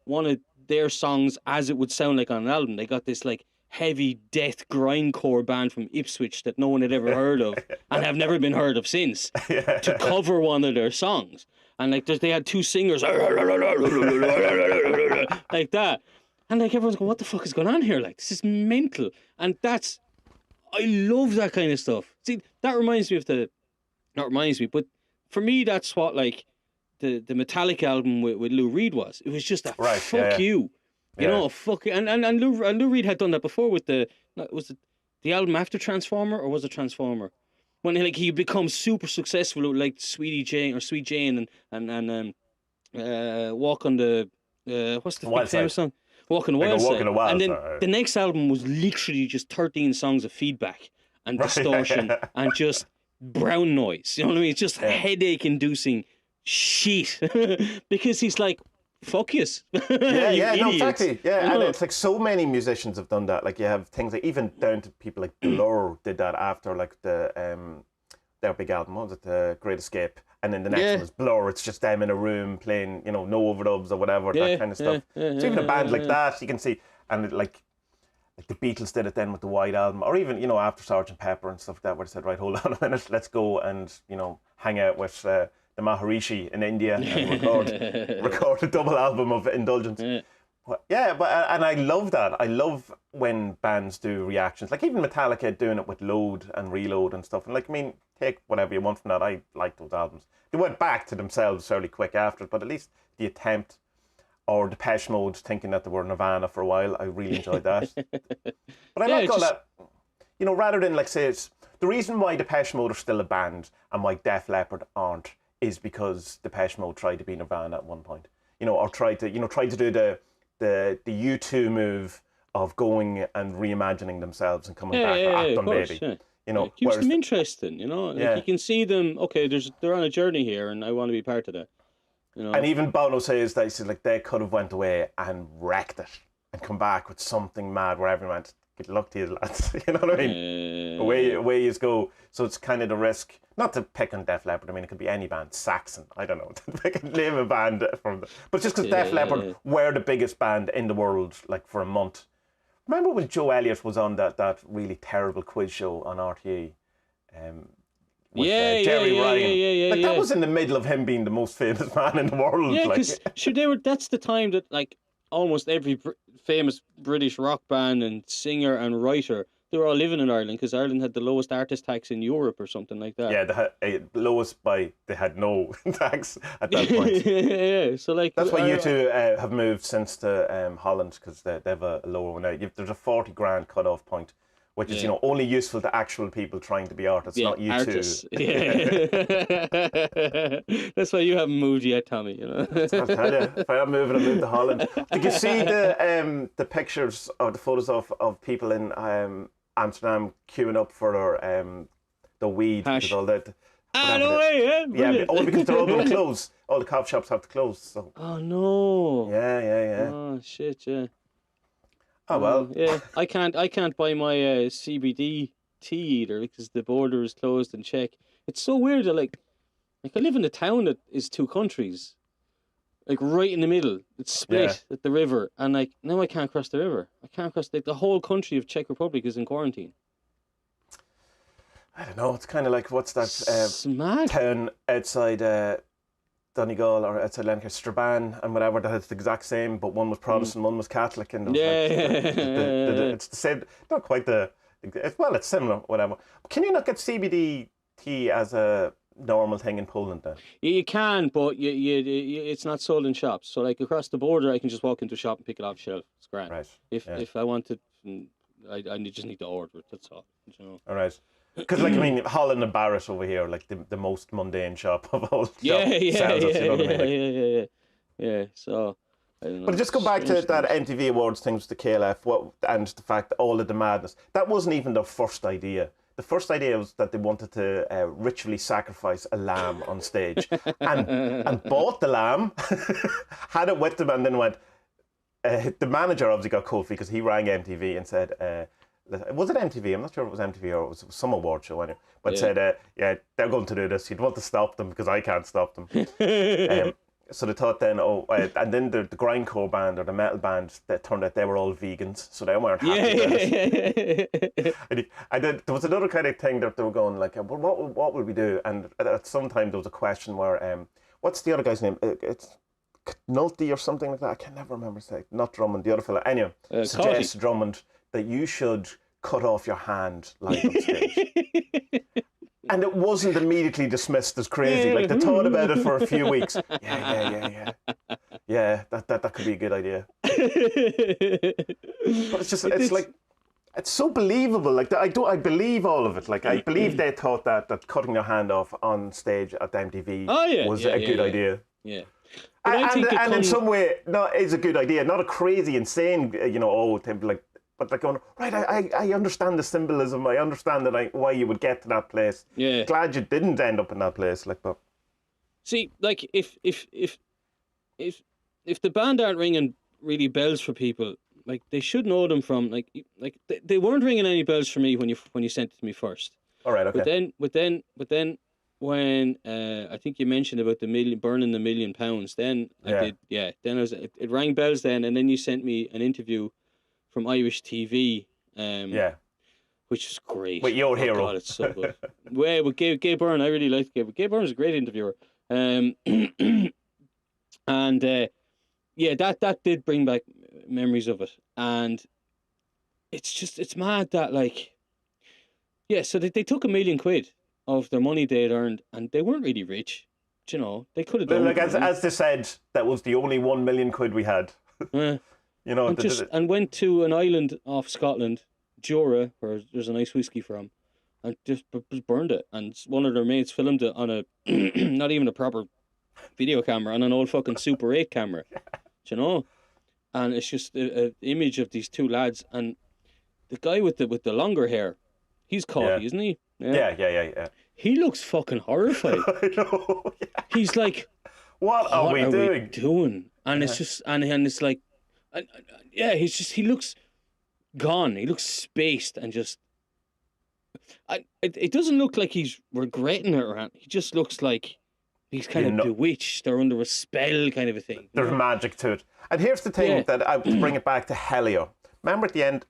[SPEAKER 2] one of their songs as it would sound like on an album, they got this like heavy death grindcore band from Ipswich that no one had ever heard of and have never been heard of since to cover one of their songs. And like they had two singers like that, and like everyone's going, "What the fuck is going on here? Like this is mental." And I love that kind of stuff. See, that reminds me of but for me that's what like the Metallica album with Lou Reed was. It was just a fuck you. You know, fuck, and Lou Reed had done that before with was it the album after Transformer, or was it Transformer? When he becomes super successful with like Sweet Jane and Walk on the what's the big
[SPEAKER 1] Wild
[SPEAKER 2] famous
[SPEAKER 1] Side.
[SPEAKER 2] song? Walk on the Wild
[SPEAKER 1] Walk
[SPEAKER 2] Side.
[SPEAKER 1] on the Wild
[SPEAKER 2] And then
[SPEAKER 1] Side.
[SPEAKER 2] the next album was literally just 13 songs of feedback and distortion and just brown noise. You know what I mean? It's just headache inducing shit. Because he's like, fuck yous.
[SPEAKER 1] No, exactly. Yeah, and it's like so many musicians have done that. Like you have things like even down to people like Blur did that after like their big album. What was it? The Great Escape. And then the next one is Blur. It's just them in a room playing, no overdubs or whatever, that kind of stuff. So even a band like that, you can see, and like the Beatles did it then with the White Album, or even, after Sgt. Pepper and stuff like that, where they said, right, hold on a minute, let's go and, hang out with the Maharishi in India and record a double album of Indulgence. And I love that. I love when bands do reactions, like even Metallica doing it with Load and Reload and stuff. And like, take whatever you want from that. I like those albums. They went back to themselves fairly quick after it, but at least the attempt, or Depeche Mode thinking that they were Nirvana for a while, I really enjoyed that. But I like all that, rather than like say it's the reason why Depeche Mode are still a band and why Def Leppard aren't is because Depeche Mode tried to be Nirvana at one point, or tried to do the U2 move of going and reimagining themselves and coming back with Act on Baby.
[SPEAKER 2] Yeah. It keeps them interesting, Like you can see them, okay, they're on a journey here and I want to be part of that.
[SPEAKER 1] And even Bono says that, he said, like, they could have went away and wrecked it and come back with something mad where everyone went, good luck to you, lads. You know what I mean? Away you go. So it's kind of the risk, not to pick on Def Leppard, it could be any band, Saxon, I don't know, they could name a band from but just because Def Leppard were the biggest band in the world, like, for a month. Remember when Joe Elliott was on that really terrible quiz show on RTE? With Jerry Ryan. That was in the middle of him being the most famous man in the world.
[SPEAKER 2] Yeah, because that's the time that like almost every famous British rock band and singer and writer, they were all living in Ireland because Ireland had the lowest artist tax in Europe or something like that.
[SPEAKER 1] Yeah, they had no tax at that point.
[SPEAKER 2] So like
[SPEAKER 1] that's why you two have moved since to Holland, because they have a lower one now. There's a 40 grand cut-off point, which is only useful to actual people trying to be artists, not you
[SPEAKER 2] artists.
[SPEAKER 1] two.
[SPEAKER 2] Yeah. That's why you haven't moved yet, Tommy.
[SPEAKER 1] I'll tell you, if I am moving, I move to Holland. Did you see the pictures or the photos of people in Amsterdam queuing up for the weed?
[SPEAKER 2] Hash.
[SPEAKER 1] All that.
[SPEAKER 2] Yeah,
[SPEAKER 1] only because they're all going to close. All the coffee shops have to close. So.
[SPEAKER 2] Oh no.
[SPEAKER 1] Yeah.
[SPEAKER 2] Oh shit, yeah.
[SPEAKER 1] Oh well.
[SPEAKER 2] Yeah, I can't buy my CBD tea either because the border is closed in Czech. It's so weird that like I live in a town that is two countries, like right in the middle. It's split at the river, and like now I can't cross the river. I can't cross the whole country of Czech Republic is in quarantine.
[SPEAKER 1] I don't know. It's kind of like what's that town outside Donegal or outside Lancaster, Strabane and whatever, that it's the exact same, but one was Protestant, one was Catholic, and it's the same. Not quite it's similar, whatever. But can you not get CBD tea as a normal thing in Poland then?
[SPEAKER 2] You can, but it's not sold in shops. So like across the border, I can just walk into a shop and pick it off the shelf. It's grand.
[SPEAKER 1] Right.
[SPEAKER 2] If I wanted, I just need to order it. That's all.
[SPEAKER 1] All right. Because, Holland and Barrett over here, like the most mundane shop of all. Sells us, you know what I mean?
[SPEAKER 2] Yeah. So, I don't know.
[SPEAKER 1] But just go back to that MTV Awards thing with the KLF and the fact that all of the madness. That wasn't even their first idea. The first idea was that they wanted to ritually sacrifice a lamb on stage, and bought the lamb, had it with them, and then went. The manager obviously got cold feet because he rang MTV and said. Was it MTV? I'm not sure if it was MTV or it was some award show anyway. But said, they're going to do this. You'd want to stop them because I can't stop them. So they thought then, and then the grindcore band or the metal band, that turned out they were all vegans, so they weren't happy about it. And then there was another kind of thing that they were going like, well, what will we do? And at some time there was a question where, what's the other guy's name? It's Nulty or something like that. I can never remember saying. Not Drummond, the other fella. Anyway, suggests Drummond that you should cut off your hand live on stage. And it wasn't immediately dismissed as crazy. Like, they thought about it for a few weeks. Yeah. Yeah, that could be a good idea. But it's just, it's so believable. Like, I believe all of it. Like, I believe they thought that cutting their hand off on stage at the MTV was a good idea.
[SPEAKER 2] Yeah. But I think
[SPEAKER 1] and in some way, no, it's a good idea. Not a crazy, insane, but like going, right, I understand the symbolism. I understand that why you would get to that place.
[SPEAKER 2] Yeah.
[SPEAKER 1] Glad you didn't end up in that place. Like, but
[SPEAKER 2] see, like if the band aren't ringing really bells for people, like they should know them from like they weren't ringing any bells for me when you sent it to me first.
[SPEAKER 1] All right, okay.
[SPEAKER 2] But then when I think you mentioned about burning the £1 million, then I did, yeah. Then it rang bells then, and then you sent me an interview from Irish TV, which was great.
[SPEAKER 1] With your hero.
[SPEAKER 2] God, it's so good. Well, with Gay Byrne, I really liked Gay. Gay Byrne's a great interviewer. And that did bring back memories of it, and it's mad that so they took £1 million of their money they had earned, and they weren't really rich, you know. They could have done
[SPEAKER 1] like as they said, that was the only £1 million we had. You know,
[SPEAKER 2] and went to an island off Scotland, Jura, where there's a nice whiskey from, and just burned it. And one of their mates filmed it on a not even a proper video camera, on an old fucking Super 8 camera, you know. And it's just an image of these two lads, and the guy with the longer hair, he's coffee, isn't he?
[SPEAKER 1] Yeah.
[SPEAKER 2] He looks fucking horrified.
[SPEAKER 1] I know. Yeah.
[SPEAKER 2] He's like,
[SPEAKER 1] what are we
[SPEAKER 2] doing? And it's just and it's like, he looks gone. He looks spaced and just. It doesn't look like he's regretting it, or he just looks like he's kind of bewitched or under a spell, kind of a thing.
[SPEAKER 1] There's magic to it. And here's the thing that to bring it back to Helio. Remember at the end,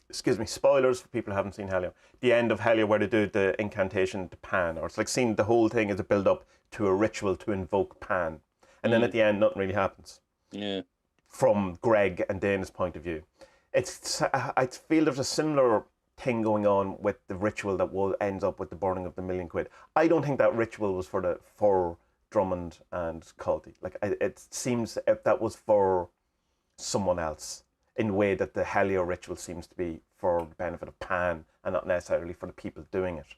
[SPEAKER 1] excuse me, spoilers for people who haven't seen Helio. The end of Helio, where they do the incantation to Pan, or it's like seeing the whole thing as a build up to a ritual to invoke Pan, and then at the end nothing really happens.
[SPEAKER 2] Yeah.
[SPEAKER 1] From Greg and Dana's point of view, I feel there's a similar thing going on with the ritual that ends up with the burning of the £1 million. I don't think that ritual was for Drummond and Culty. Like, it seems that was for someone else, in the way that the Helio ritual seems to be for the benefit of Pan and not necessarily for the people doing it.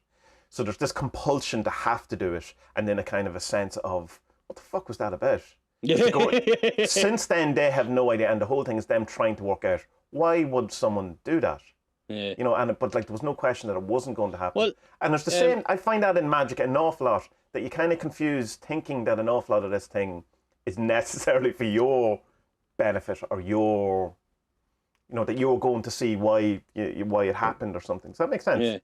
[SPEAKER 1] So there's this compulsion to have to do it, and then a kind of a sense of, what the fuck was that about? Since then, they have no idea, and the whole thing is them trying to work out, why would someone do that?
[SPEAKER 2] Yeah.
[SPEAKER 1] You know, but there was no question that it wasn't going to happen.
[SPEAKER 2] Well,
[SPEAKER 1] and there's the same, I find that in magic an awful lot, that you kind of confuse thinking that an awful lot of this thing is necessarily for your benefit, or your, you know, that you're going to see why it happened or something. Does that make sense?
[SPEAKER 2] Yeah.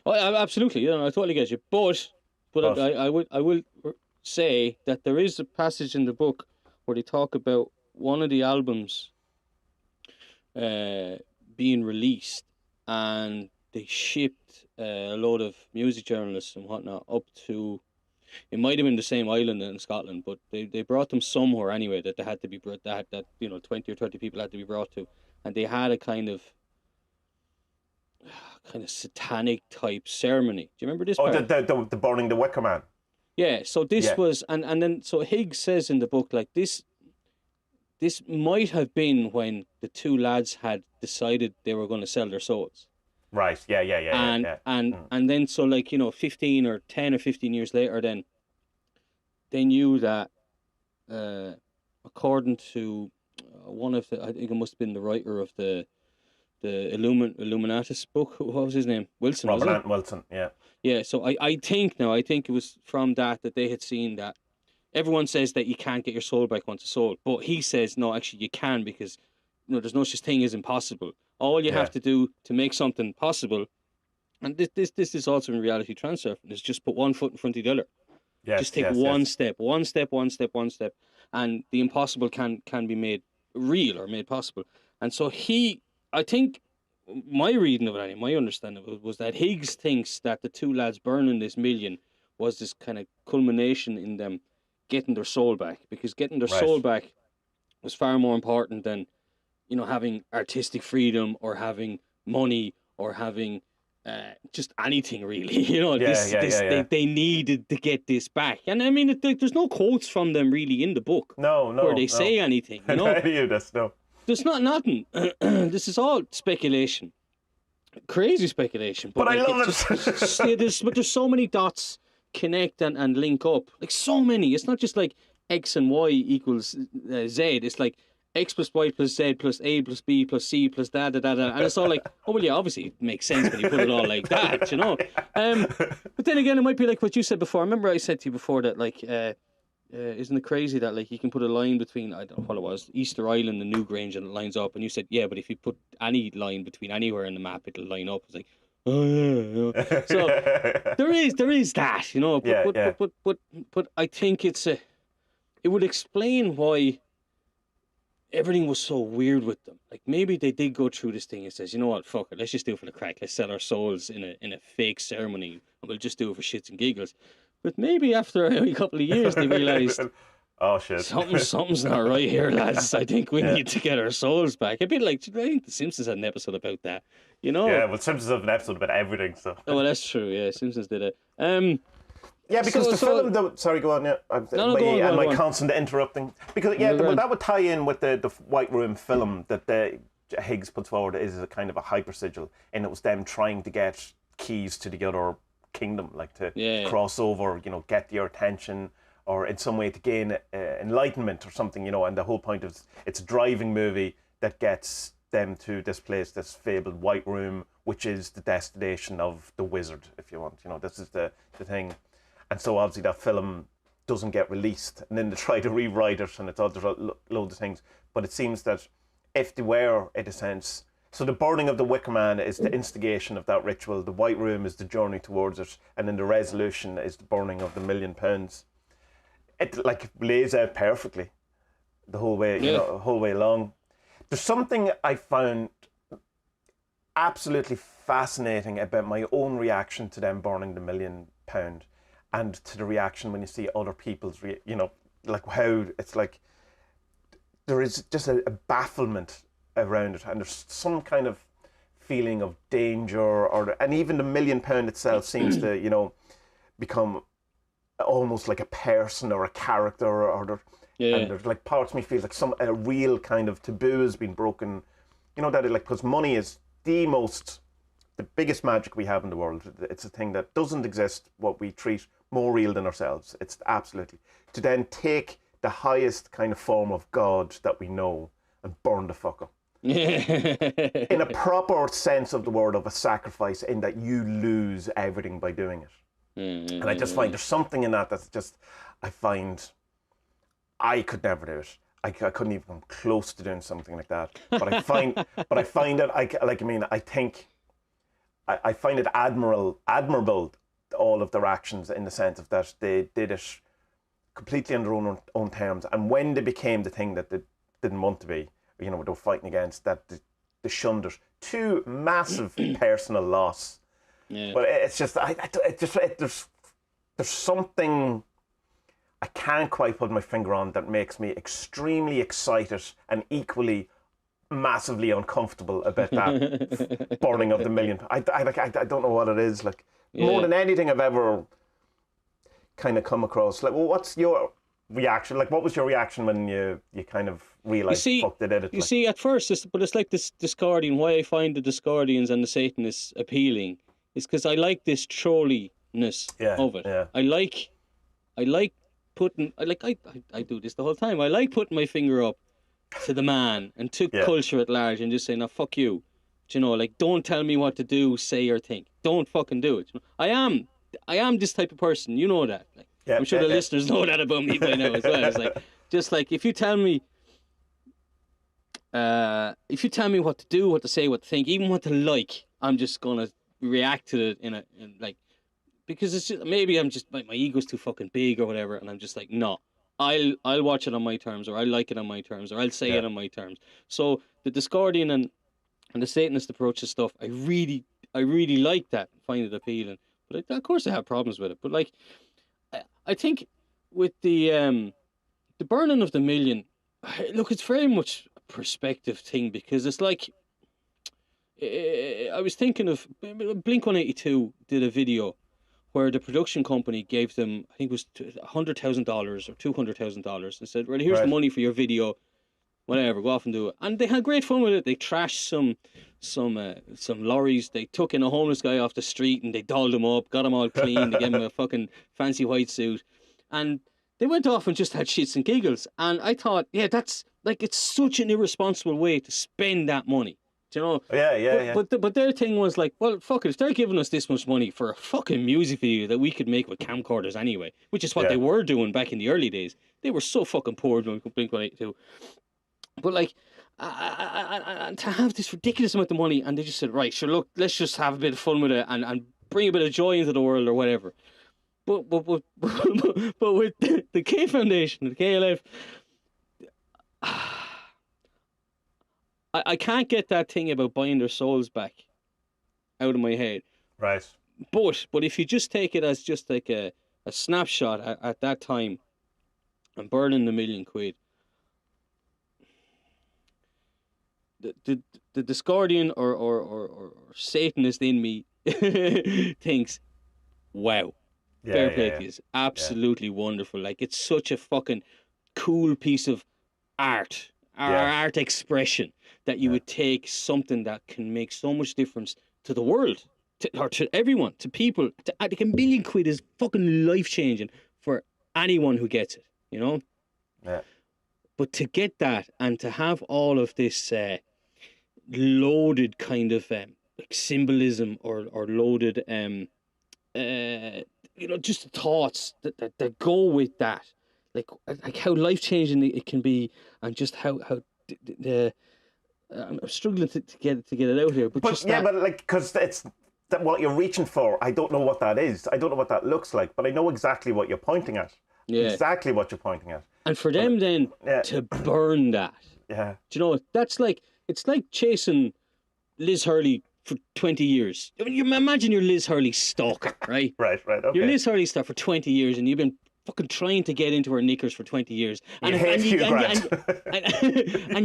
[SPEAKER 2] Well, absolutely. You know, I totally get you. But I will say that there is a passage in the book where they talk about one of the albums being released, and they shipped a load of music journalists and whatnot up to, it might have been the same island in Scotland, but they brought them somewhere anyway that they had to be brought, that 20 or 30 people had to be brought to, and they had a kind of satanic type ceremony. Do you remember this part?
[SPEAKER 1] The burning the Wicker Man.
[SPEAKER 2] Yeah, so this was, and then, so Higg says in the book, like, this might have been when the two lads had decided they were going to sell their souls.
[SPEAKER 1] Right,
[SPEAKER 2] And then, so, like, 15 or 10 or 15 years later, then they knew that, according to one of the, I think it must have been the writer of the Illuminatus book, what was his name? Wilson,
[SPEAKER 1] Robert
[SPEAKER 2] was it?
[SPEAKER 1] Anton Wilson, yeah.
[SPEAKER 2] Yeah, so I think it was from that they had seen that everyone says that you can't get your soul back once a soul, but he says, no, actually you can, because there's no such thing as impossible. All you have to do to make something possible, and this is also in reality transfer, is just put one foot in front of the other.
[SPEAKER 1] Yes,
[SPEAKER 2] just take one step, and the impossible can be made real or made possible. And so I think my reading of it, anyway, my understanding of it, was that Higgs thinks that the two lads burning this $1 million was this kind of culmination in them getting their soul back, because getting their soul back was far more important than having artistic freedom or having money or having just anything really. You know,
[SPEAKER 1] Yeah, yeah, yeah, yeah.
[SPEAKER 2] they needed to get this back, and I mean, there's no quotes from them really in the book
[SPEAKER 1] No,
[SPEAKER 2] where
[SPEAKER 1] no,
[SPEAKER 2] they
[SPEAKER 1] no.
[SPEAKER 2] say anything. You
[SPEAKER 1] I
[SPEAKER 2] know,
[SPEAKER 1] knew this. No.
[SPEAKER 2] there's not nothing. This is all speculation, crazy speculation. But
[SPEAKER 1] But I
[SPEAKER 2] like,
[SPEAKER 1] love
[SPEAKER 2] it just there's so many dots connect and link up, like so many. It's not just like X and Y equals Z. It's like X plus Y plus Z plus A plus B plus C plus da da da da, and it's all like, oh well, yeah, obviously it makes sense when you put it all like that, you know. But then again, it might be like what you said before. I remember I said to you before that like, isn't it crazy that like you can put a line between, I don't know what it was, Easter Island and Newgrange, and it lines up, and you said yeah, but if you put any line between anywhere in the map, it'll line up. It's like, oh yeah, you know. So there is that, you know.
[SPEAKER 1] Yeah, yeah.
[SPEAKER 2] But I think it would explain why everything was so weird with them. Like maybe they did go through this thing and says, you know what, fuck it, let's just do it for the crack. Let's sell our souls in a fake ceremony, and we'll just do it for shits and giggles. But maybe after a couple of years they realised,
[SPEAKER 1] oh shit,
[SPEAKER 2] something's not right here, lads. I think we need to get our souls back. A bit like, I think The Simpsons had an episode about that. You know?
[SPEAKER 1] Yeah, well, Simpsons have an episode about everything, so.
[SPEAKER 2] Oh, well, that's true. Yeah, Simpsons did it.
[SPEAKER 1] Yeah, because the film, though, sorry, go on. Yeah,
[SPEAKER 2] No, go on,
[SPEAKER 1] my
[SPEAKER 2] go on.
[SPEAKER 1] constant interrupting. Because well, that would tie in with the White Room film that Higgs puts forward is a kind of a hyper sigil, and it was them trying to get keys to the other kingdom, like to cross over, you know, get your attention, or in some way to gain enlightenment or something, you know. And the whole point is it's a driving movie that gets them to this place, this fabled White Room, which is the destination of the wizard, if you want. You know, this is the thing. And so obviously that film doesn't get released, and then they try to rewrite it, and it's all there's loads of things. But it seems that if they were, in a sense, so the burning of the Wicker Man is the instigation of that ritual. The White Room is the journey towards it, and then the resolution is the burning of the £1,000,000. It like lays out perfectly the whole way, you know, the whole way along. There's something I found absolutely fascinating about my own reaction to them burning the £1,000,000. And to the reaction when you see other people's, you know, like how it's like there is just a bafflement around it, and there's some kind of feeling of danger, and even the £1,000,000 itself seems to, you know, become almost like a person or a character, and there's like parts of me feels like a real kind of taboo has been broken, you know, that it, like, because money is the biggest magic we have in the world. It's a thing that doesn't exist, what we treat more real than ourselves. It's absolutely. To then take the highest kind of form of God that we know and burn the fuck up. In a proper sense of the word, of a sacrifice, in that you lose everything by doing it. And I just find there's something in that that's just, I find I could never do it. I couldn't even come close to doing something like that. But I find that I find it admirable, all of their actions, in the sense of that they did it completely on their own terms. And when they became the thing that they didn't want to be, you know, they were fighting against, that they shunned it to massive personal loss. Yeah. But it's just, there's something I can't quite put my finger on that makes me extremely excited and equally massively uncomfortable about that burning of the £1,000,000. I don't know what it is, like, more than anything I've ever kind of come across. Like, well, what's your reaction? Like, what was your reaction when you kind of realised, fuck, they did it?
[SPEAKER 2] You see, at first, it's like this Discordian. Why I find the Discordians and the Satanists appealing is because I like this trolliness of it. Yeah. I like putting, I do this the whole time. I like putting my finger up to the man and to culture at large and just saying, no, fuck you. Do you know, like, don't tell me what to do, say, or think. Don't fucking do it. I am this type of person. You know that. Like, I'm sure the listeners know that about me by now as well. It's like, just like, if you tell me what to do, what to say, what to think, even what to like, I'm just gonna react to it in like, because it's just, maybe I'm just, my ego's too fucking big or whatever, and I'm just like, no, I'll watch it on my terms, or I'll like it on my terms, or I'll say it on my terms. So the Discordian and the Satanist approach to stuff, I really like that, find it appealing. But of course I have problems with it. But like, I think with the burning of the million, look, it's very much a perspective thing, because it's like, I was thinking of Blink-182 did a video where the production company gave them, I think it was $100,000 or $200,000, and said, "Well, here's the money for your video, whatever, go off and do it." And they had great fun with it. They trashed some lorries. They took in a homeless guy off the street and they dolled him up, got him all clean. They gave him a fucking fancy white suit, and they went off and just had shits and giggles. And I thought, yeah, that's like, it's such an irresponsible way to spend that money. Do you know?
[SPEAKER 1] Yeah.
[SPEAKER 2] But their thing was like, well, fuck it, if they're giving us this much money for a fucking music video that we could make with camcorders anyway, which is what they were doing back in the early days. They were so fucking poor doing Blink-182. But like, to have this ridiculous amount of money, and they just said, right, sure, look, let's just have a bit of fun with it and bring a bit of joy into the world or whatever. But with the K Foundation, the KLF, I can't get that thing about buying their souls back out of my head.
[SPEAKER 1] Right.
[SPEAKER 2] But if you just take it as just like a snapshot at that time and burning the £1,000,000, the Discordian or Satanist in me thinks, wow, fair play to you. Absolutely wonderful. Like, it's such a fucking cool piece of art expression that you would take something that can make so much difference to the world, to everyone, to people. Like, £1,000,000 is fucking life-changing for anyone who gets it, you know?
[SPEAKER 1] Yeah.
[SPEAKER 2] But to get that and to have all of this loaded kind of like symbolism or loaded just thoughts that go with that, like how life-changing it can be, and just how I'm struggling to get it out here, but just
[SPEAKER 1] but like, because it's that what you're reaching for, I don't know what that is. I don't know what that looks like, but I know exactly what you're pointing at. Yeah. Exactly what you're pointing at.
[SPEAKER 2] And for them then to burn that.
[SPEAKER 1] Yeah.
[SPEAKER 2] Do you know, that's like, it's like chasing Liz Hurley for 20 years. I mean, you imagine you're Liz Hurley's stalker, right?
[SPEAKER 1] Right, okay.
[SPEAKER 2] You're Liz Hurley's stalker for 20 years and you've been fucking trying to get into her knickers for 20 years. And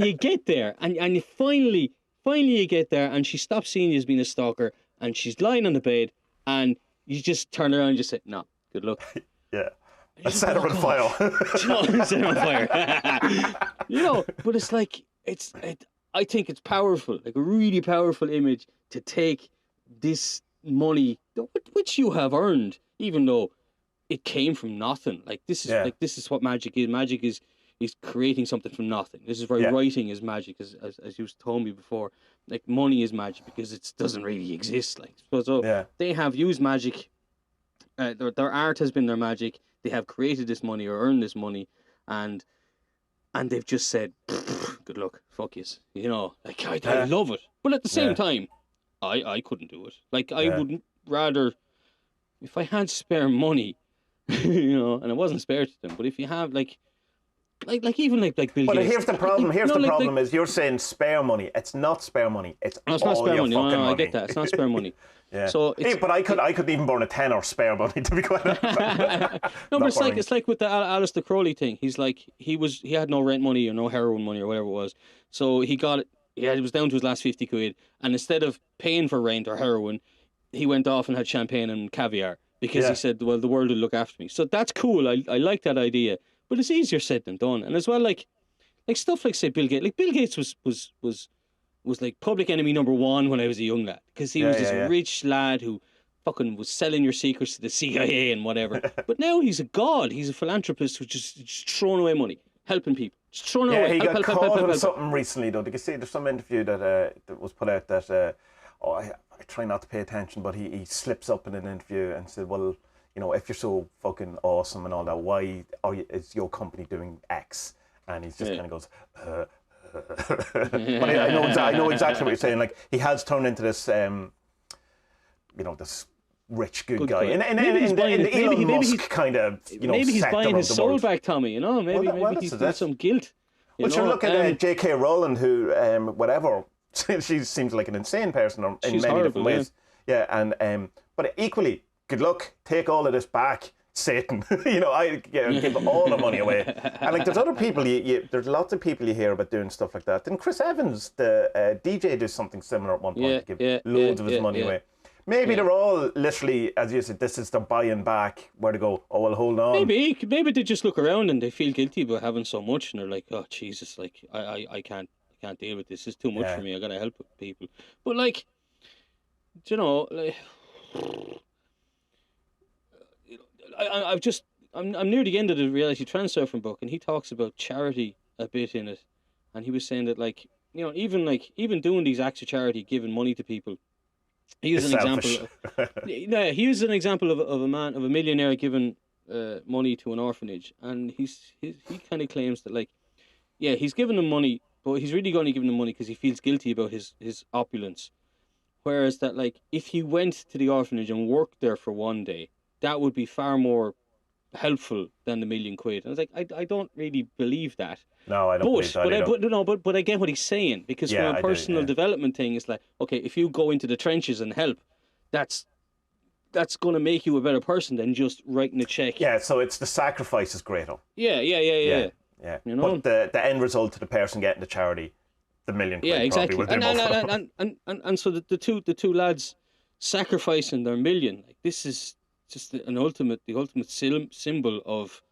[SPEAKER 2] you get there and you finally you get there and she stops seeing you as being a stalker and she's lying on the bed and you just turn around and just say, no, good luck.
[SPEAKER 1] Yeah. Let's set her on fire.
[SPEAKER 2] Set her on fire. But it's like, I think it's powerful, like a really powerful image to take this money, which you have earned, even though it came from nothing. Like, this is what magic is. Magic is creating something from nothing. This is why writing is magic, as you told me before. Like, money is magic because it doesn't really exist. Like, so they have used magic. Their art has been their magic. They have created this money or earned this money, and they've just said, good luck, fuck yous. You know, like, I love it. But at the same time, I couldn't do it. Like, I would rather, if I had spare money, and it wasn't spare to them, but if you have, like even like Bill Gates.
[SPEAKER 1] But here's the problem. The problem is you're saying spare money. It's not spare money. It's not spare money.
[SPEAKER 2] No,
[SPEAKER 1] money.
[SPEAKER 2] I get that. It's not spare money.
[SPEAKER 1] Yeah. So but I couldn't even burn a tenner spare money, to be quite honest.
[SPEAKER 2] No, but it's like with the Alistair Crowley thing. He's like, he had no rent money or no heroin money or whatever it was. So he got it. It was down to his last 50 quid, and instead of paying for rent or heroin, he went off and had champagne and caviar because he said, well, the world will look after me. So that's cool. I like that idea, but it's easier said than done. And as well, like stuff like, say, Bill Gates. Like, Bill Gates was like public enemy number one when I was a young lad, because he was this rich lad who fucking was selling your secrets to the CIA and whatever. But now he's a god. He's a philanthropist who's just throwing away money, helping people. Just throwing away.
[SPEAKER 1] He got caught on something recently, though. Did you see? There's some interview that was put out that I try not to pay attention, but he slips up in an interview and said, well, if you're so fucking awesome and all that, why is your company doing X? And he just kind of goes, but I know exactly what you're saying. Like, he has turned into this, this rich good guy. In the Elon Musk kind of,
[SPEAKER 2] maybe he's buying his soul back, Tommy. Maybe he's got some guilt.
[SPEAKER 1] Well, sure, look at J.K. Rowling, who whatever. She seems like an insane person in many different ways. Yeah, and but equally, good luck. Take all of this back. Satan. I give all the money away. And like, there's other people, there's lots of people you hear about doing stuff like that. Then Chris Evans, the DJ, did something similar at one point to give loads of his money away. Maybe they're all literally, as you said, this is the buying back, where to go, oh, well, hold on.
[SPEAKER 2] Maybe they just look around and they feel guilty about having so much, and they're like, oh, Jesus, like, I can't deal with this. It's too much for me. I got to help people. But, like, like, I'm near the end of the Reality Transurfing book, and he talks about charity a bit in it, and he was saying that, like, even doing these acts of charity, giving money to people, he used an example. He used an example of a millionaire giving money to an orphanage, and he kind of claims that, like, he's giving them money, but he's really going to give them money because he feels guilty about his opulence. Whereas that, like, if he went to the orphanage and worked there for one day, that would be far more helpful than the £1 million. And I was like, I don't really believe that.
[SPEAKER 1] No, I don't believe that.
[SPEAKER 2] But I get what he's saying, because from a personal development thing, it's like, okay, if you go into the trenches and help, that's going to make you a better person than just writing a check.
[SPEAKER 1] Yeah, so it's the sacrifice is greater.
[SPEAKER 2] Yeah.
[SPEAKER 1] But the end result to the person getting the charity, the £1 million.
[SPEAKER 2] Yeah, exactly.
[SPEAKER 1] Will do
[SPEAKER 2] and so the two lads sacrificing their $1 million, like, this is just the ultimate symbol of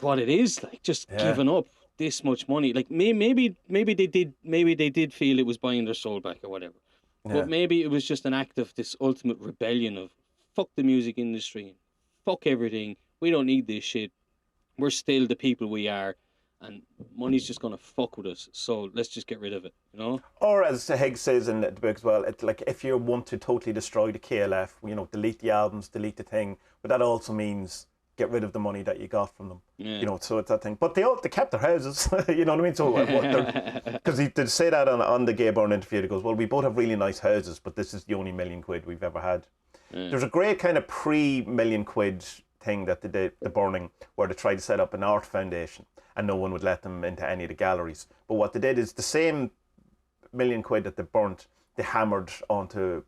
[SPEAKER 2] what it is, like, just giving up this much money. Like, maybe they did feel it was buying their soul back or whatever, but maybe it was just an act of this ultimate rebellion of fuck the music industry, fuck everything. We don't need this shit. We're still the people we are, and money's just gonna fuck with us. So let's just get rid of it, Or
[SPEAKER 1] as Higg says in the book as well, it's like, if you want to totally destroy the KLF, delete the albums, delete the thing, but that also means get rid of the money that you got from them. Yeah. So it's that thing. But they kept their houses. You know what I mean? So because he did say that on the Gay Byrne interview. He goes, well, we both have really nice houses, but this is the only £1 million we've ever had. Yeah. There's a great kind of pre-£1 million thing that they did, the burning, where they tried to set up an art foundation, and no one would let them into any of the galleries. But what they did is the same £1 million that they burnt, they hammered onto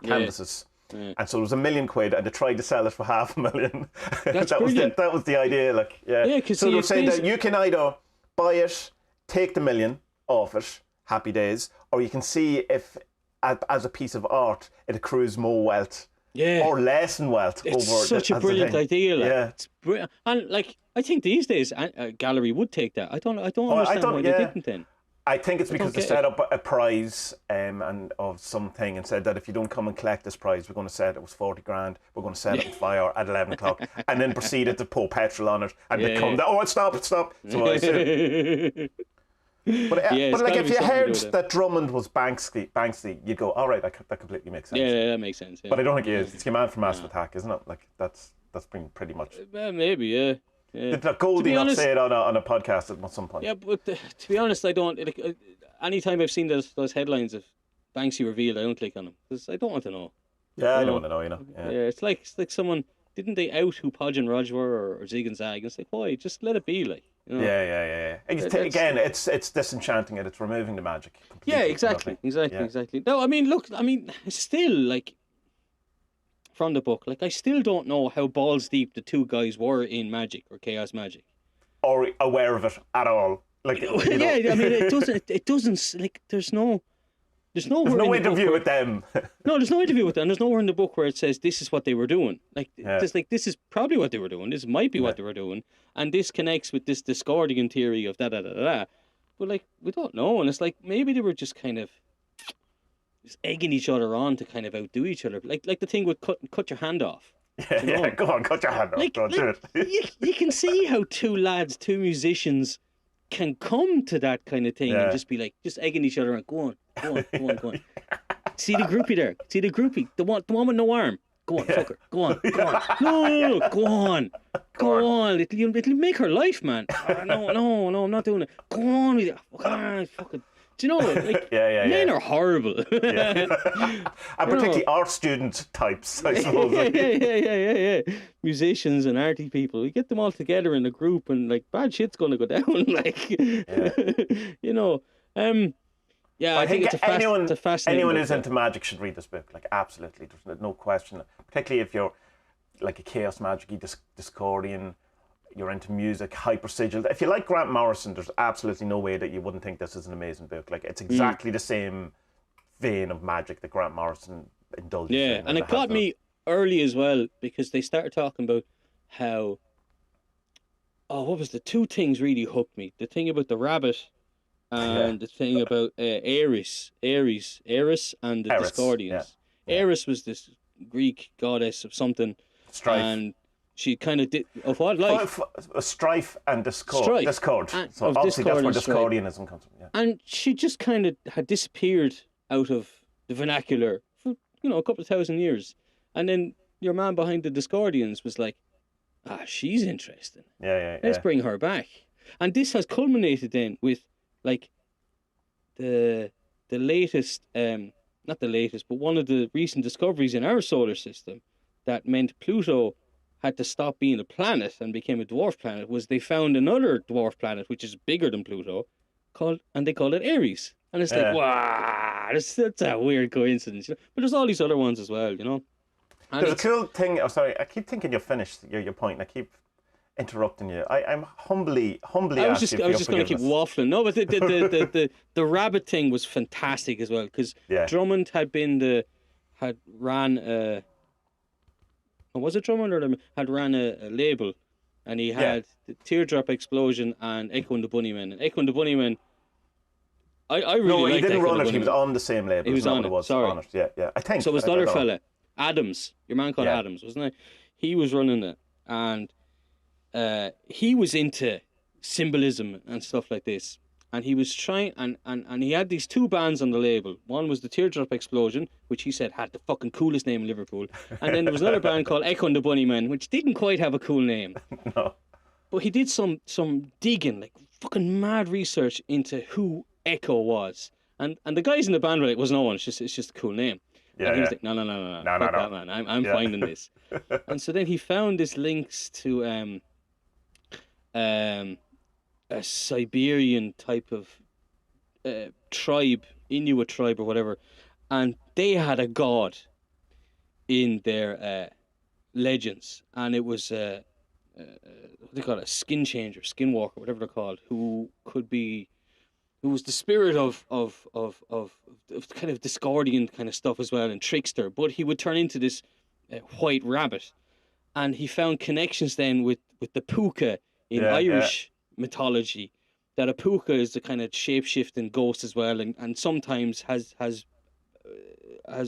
[SPEAKER 1] canvases. Yeah. And so it was £1 million, and they tried to sell it for $500,000.
[SPEAKER 2] That's
[SPEAKER 1] that was the idea, like, so they were saying that you can either buy it, take the $1 million off it, happy days, or you can see if, as a piece of art, it accrues more wealth. Or less in wealth.
[SPEAKER 2] It's such a brilliant idea. Like, it's brilliant. And, like, I think these days a gallery would take that. I don't understand why they didn't then.
[SPEAKER 1] I think it's because they set up a prize and of something, and said that if you don't come and collect this prize, we're going to set it was $40,000. We're going to set it on fire at 11 o'clock, and then proceeded to pour petrol on it, and they come down. Oh, stop! So I said. But like, if you heard that Drummond was Banksy, you'd go, all right, that completely makes sense.
[SPEAKER 2] Yeah, that makes sense. Yeah.
[SPEAKER 1] But I don't think he is. It's your man from Massive Attack, isn't it? Like, that's been pretty much.
[SPEAKER 2] Maybe, yeah.
[SPEAKER 1] Did Goldie not say it on a podcast at some point?
[SPEAKER 2] Yeah, but to be honest, I don't. Anytime I've seen those headlines of Banksy revealed, I don't click on them because I don't want to know.
[SPEAKER 1] Yeah, I don't want to know.
[SPEAKER 2] Yeah, it's like someone, didn't they out who Podge and Roger were, or Zig and Zag? It's like, why? Just let it be, like.
[SPEAKER 1] Yeah. Again, it's disenchanting it. It's removing the magic.
[SPEAKER 2] Yeah, exactly. No, I mean, look, still, like, from the book, like, I still don't know how balls deep the two guys were in magic or chaos magic,
[SPEAKER 1] or aware of it at all. Like,
[SPEAKER 2] I mean, it doesn't like, there's no
[SPEAKER 1] interview with them.
[SPEAKER 2] No, there's no interview with them. There's nowhere in the book where it says this is what they were doing. Like, this is probably what they were doing. This might be what they were doing, and this connects with this Discordian theory of da da da da. But, like, we don't know, and it's like maybe they were just kind of just egging each other on to kind of outdo each other, like the thing with cut your hand off.
[SPEAKER 1] Yeah, go on, cut your hand off. Don't do
[SPEAKER 2] it. You can see how two two musicians can come to that kind of thing and just be like, just egging each other on. Go on. See the groupie there? See the groupie? The one with no arm? Go on, fuck her. Go on. No, go on. Go on. It'll make her life, man. No, I'm not doing it. Go on with it. Fucking. Do you know, like, men are horrible.
[SPEAKER 1] And particularly art student types, I suppose.
[SPEAKER 2] Yeah. Musicians and arty people. We get them all together in a group, and, like, bad shit's going to go down. Like, I think it's a fascinating
[SPEAKER 1] anyone
[SPEAKER 2] book,
[SPEAKER 1] who's into magic should read this book. Like, absolutely, there's no question. Particularly if you're like a chaos magic-y Discordian, you're into music, hyper sigil. If you like Grant Morrison, there's absolutely no way that you wouldn't think this is an amazing book. Like, it's exactly the same vein of magic that Grant Morrison indulges in.
[SPEAKER 2] Yeah, and it got me early as well, because they started talking about how, what was the two things really hooked me? The thing about the rabbit and the thing about Eris and the Discordians.
[SPEAKER 1] Yeah.
[SPEAKER 2] Eris was this Greek goddess of something.
[SPEAKER 1] Strife.
[SPEAKER 2] And she kind of did... Of what? Like?
[SPEAKER 1] Strife and discord.
[SPEAKER 2] Strife.
[SPEAKER 1] Discord. So obviously
[SPEAKER 2] discord
[SPEAKER 1] that's where Discordianism comes from. Yeah.
[SPEAKER 2] And she just kind of had disappeared out of the vernacular for, a couple of thousand years. And then your man behind the Discordians was like, she's interesting.
[SPEAKER 1] Yeah.
[SPEAKER 2] Let's bring her back. And this has culminated then with, like, the latest, not the latest, but one of the recent discoveries in our solar system that meant Pluto had to stop being a planet and became a dwarf planet, was they found another dwarf planet, which is bigger than Pluto, and they called it Aries. And it's like, wow, that's a weird coincidence. But there's all these other ones as well, And
[SPEAKER 1] there's a cool thing. Oh, sorry, I keep thinking you're finished your point, and I keep interrupting you. I'm humbly. I was just going to
[SPEAKER 2] keep waffling. No, but the rabbit thing was fantastic as well, because Drummond had ran was it Drummond or had ran a label, and he had the Teardrop Explosion and Echo and the Bunnymen. And Echo and the Bunnymen, I really liked.
[SPEAKER 1] No, he didn't
[SPEAKER 2] Echo
[SPEAKER 1] run it. He was on the same label.
[SPEAKER 2] He was on it. Sorry.
[SPEAKER 1] On it. Yeah. I think
[SPEAKER 2] so. It was the other fella, Adams. Your man called Adams, wasn't it? He was running it, and he was into symbolism and stuff like this. And he was trying, and he had these two bands on the label. One was the Teardrop Explosion, which he said had the fucking coolest name in Liverpool. And then there was another band called Echo and the Bunnymen, which didn't quite have a cool name.
[SPEAKER 1] No.
[SPEAKER 2] But he did some digging, like fucking mad research into who Echo was. And the guys in the band were like, no one, it's just a cool name.
[SPEAKER 1] Yeah,
[SPEAKER 2] and he was like, no, fuck that, man. I'm finding this. And so then he found this links to a Siberian type of tribe, Inuit tribe or whatever, and they had a god in their legends, and it was what they call it, a skin changer, skinwalker, whatever they're called, who was the spirit of kind of Discordian kind of stuff as well, and trickster, but he would turn into this white rabbit, and he found connections then with the puka in Irish mythology, that a puka is a kind of shape-shifting ghost as well, and sometimes has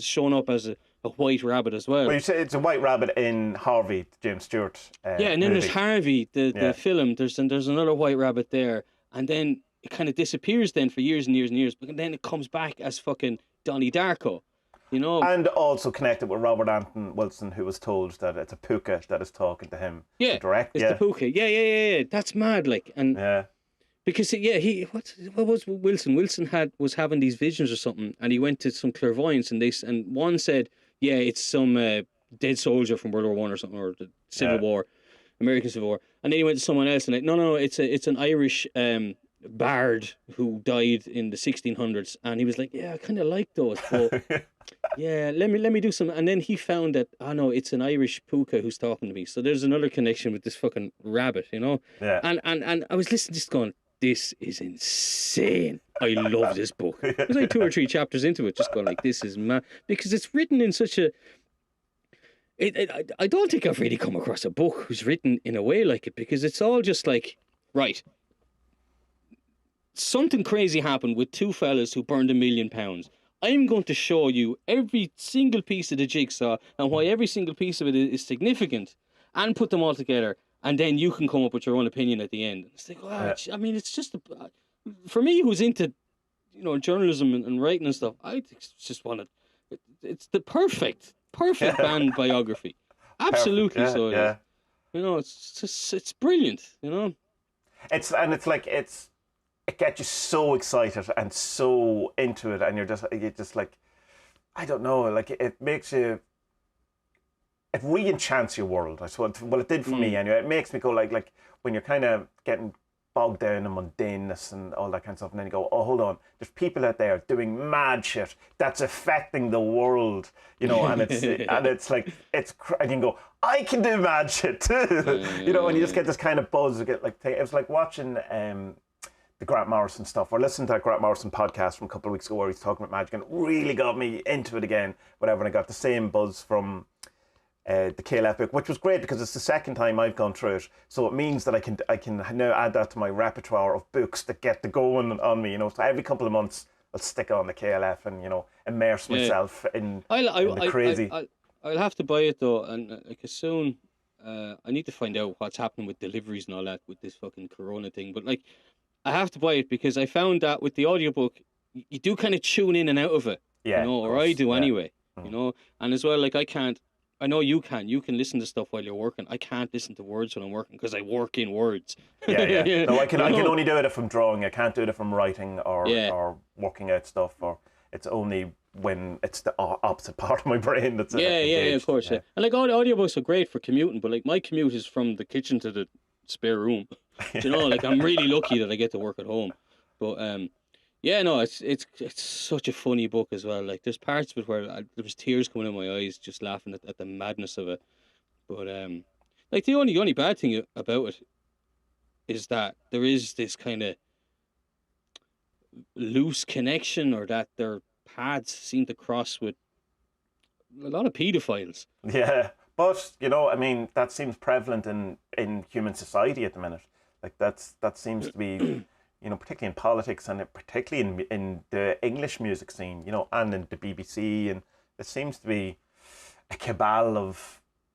[SPEAKER 2] shown up as a white rabbit as well.
[SPEAKER 1] Well, you say it's a white rabbit in Harvey, James Stewart.
[SPEAKER 2] And then there's Harvey, the film. There's another white rabbit there, and then it kind of disappears then for years and years and years, but then it comes back as fucking Donnie Darko,
[SPEAKER 1] And also connected with Robert Anton Wilson, who was told that it's a puka that is talking to him. Direct.
[SPEAKER 2] It's the puka. Yeah. That's mad, like, and because what was Wilson? Wilson was having these visions or something, and he went to some clairvoyants, and one said, it's some dead soldier from World War One or something, or the Civil War, American Civil War, and then he went to someone else and like, no, it's an Irish bard who died in the 1600s, and he was like, I kind of like those, but let me do some. And then he found that it's an Irish puka who's talking to me, so there's another connection with this fucking rabbit, and I was listening to this going, this is insane. I love this book. There's like 2 or 3 chapters into it, just going like, this is mad, because it's written in such a I don't think I've really come across a book who's written in a way like it, because it's all just like, right, something crazy happened with 2 fellas who burned £1 million. I'm going to show you every single piece of the jigsaw and why every single piece of it is significant, and put them all together, and then you can come up with your own opinion at the end. It's like, I mean, it's just for me, who's into journalism and writing and stuff, I just want to. It's the perfect band biography. Absolutely, it's brilliant.
[SPEAKER 1] It gets you so excited and so into it, and you're just like, I don't know, like it makes you, it re-enchants your world. I suppose. Well, it did for me anyway. It makes me go like when you're kind of getting bogged down in mundaneness and all that kind of stuff, and then you go, oh, hold on, there's people out there doing mad shit that's affecting the world, and it's like and you can go, I can do mad shit too, and you just get this kind of buzz. It was like watching the Grant Morrison stuff, or listening to that Grant Morrison podcast from a couple of weeks ago where he's talking about magic, and it really got me into it again, whatever, and I got the same buzz from the KLF book, which was great because it's the second time I've gone through it, so it means that I can now add that to my repertoire of books that get the going on me, so every couple of months I'll stick on the KLF and immerse myself in the crazy.
[SPEAKER 2] I'll have to buy it though, and like as soon I need to find out what's happening with deliveries and all that with this fucking corona thing, but like I have to buy it because I found that with the audiobook you do kind of tune in and out of it, or I do anyway, and as well, like I know you can listen to stuff while you're working. I can't listen to words when I'm working because I work in words.
[SPEAKER 1] Yeah. No, I can only do it if I'm drawing. I can't do it if I'm writing or working out stuff. Or it's only when it's the opposite part of my brain that's engaged.
[SPEAKER 2] Of course. Yeah. And like audiobooks are great for commuting, but like my commute is from the kitchen to the spare room. Like I'm really lucky that I get to work at home. But it's such a funny book as well. Like there's parts of it where there was tears coming in my eyes just laughing at the madness of it. But like the only bad thing about it is that there is this kind of loose connection, or that their paths seem to cross with a lot of paedophiles.
[SPEAKER 1] Yeah, but that seems prevalent in human society at the minute. Like that seems to be. Particularly in politics, and particularly in the English music scene, and in the BBC, and there seems to be a cabal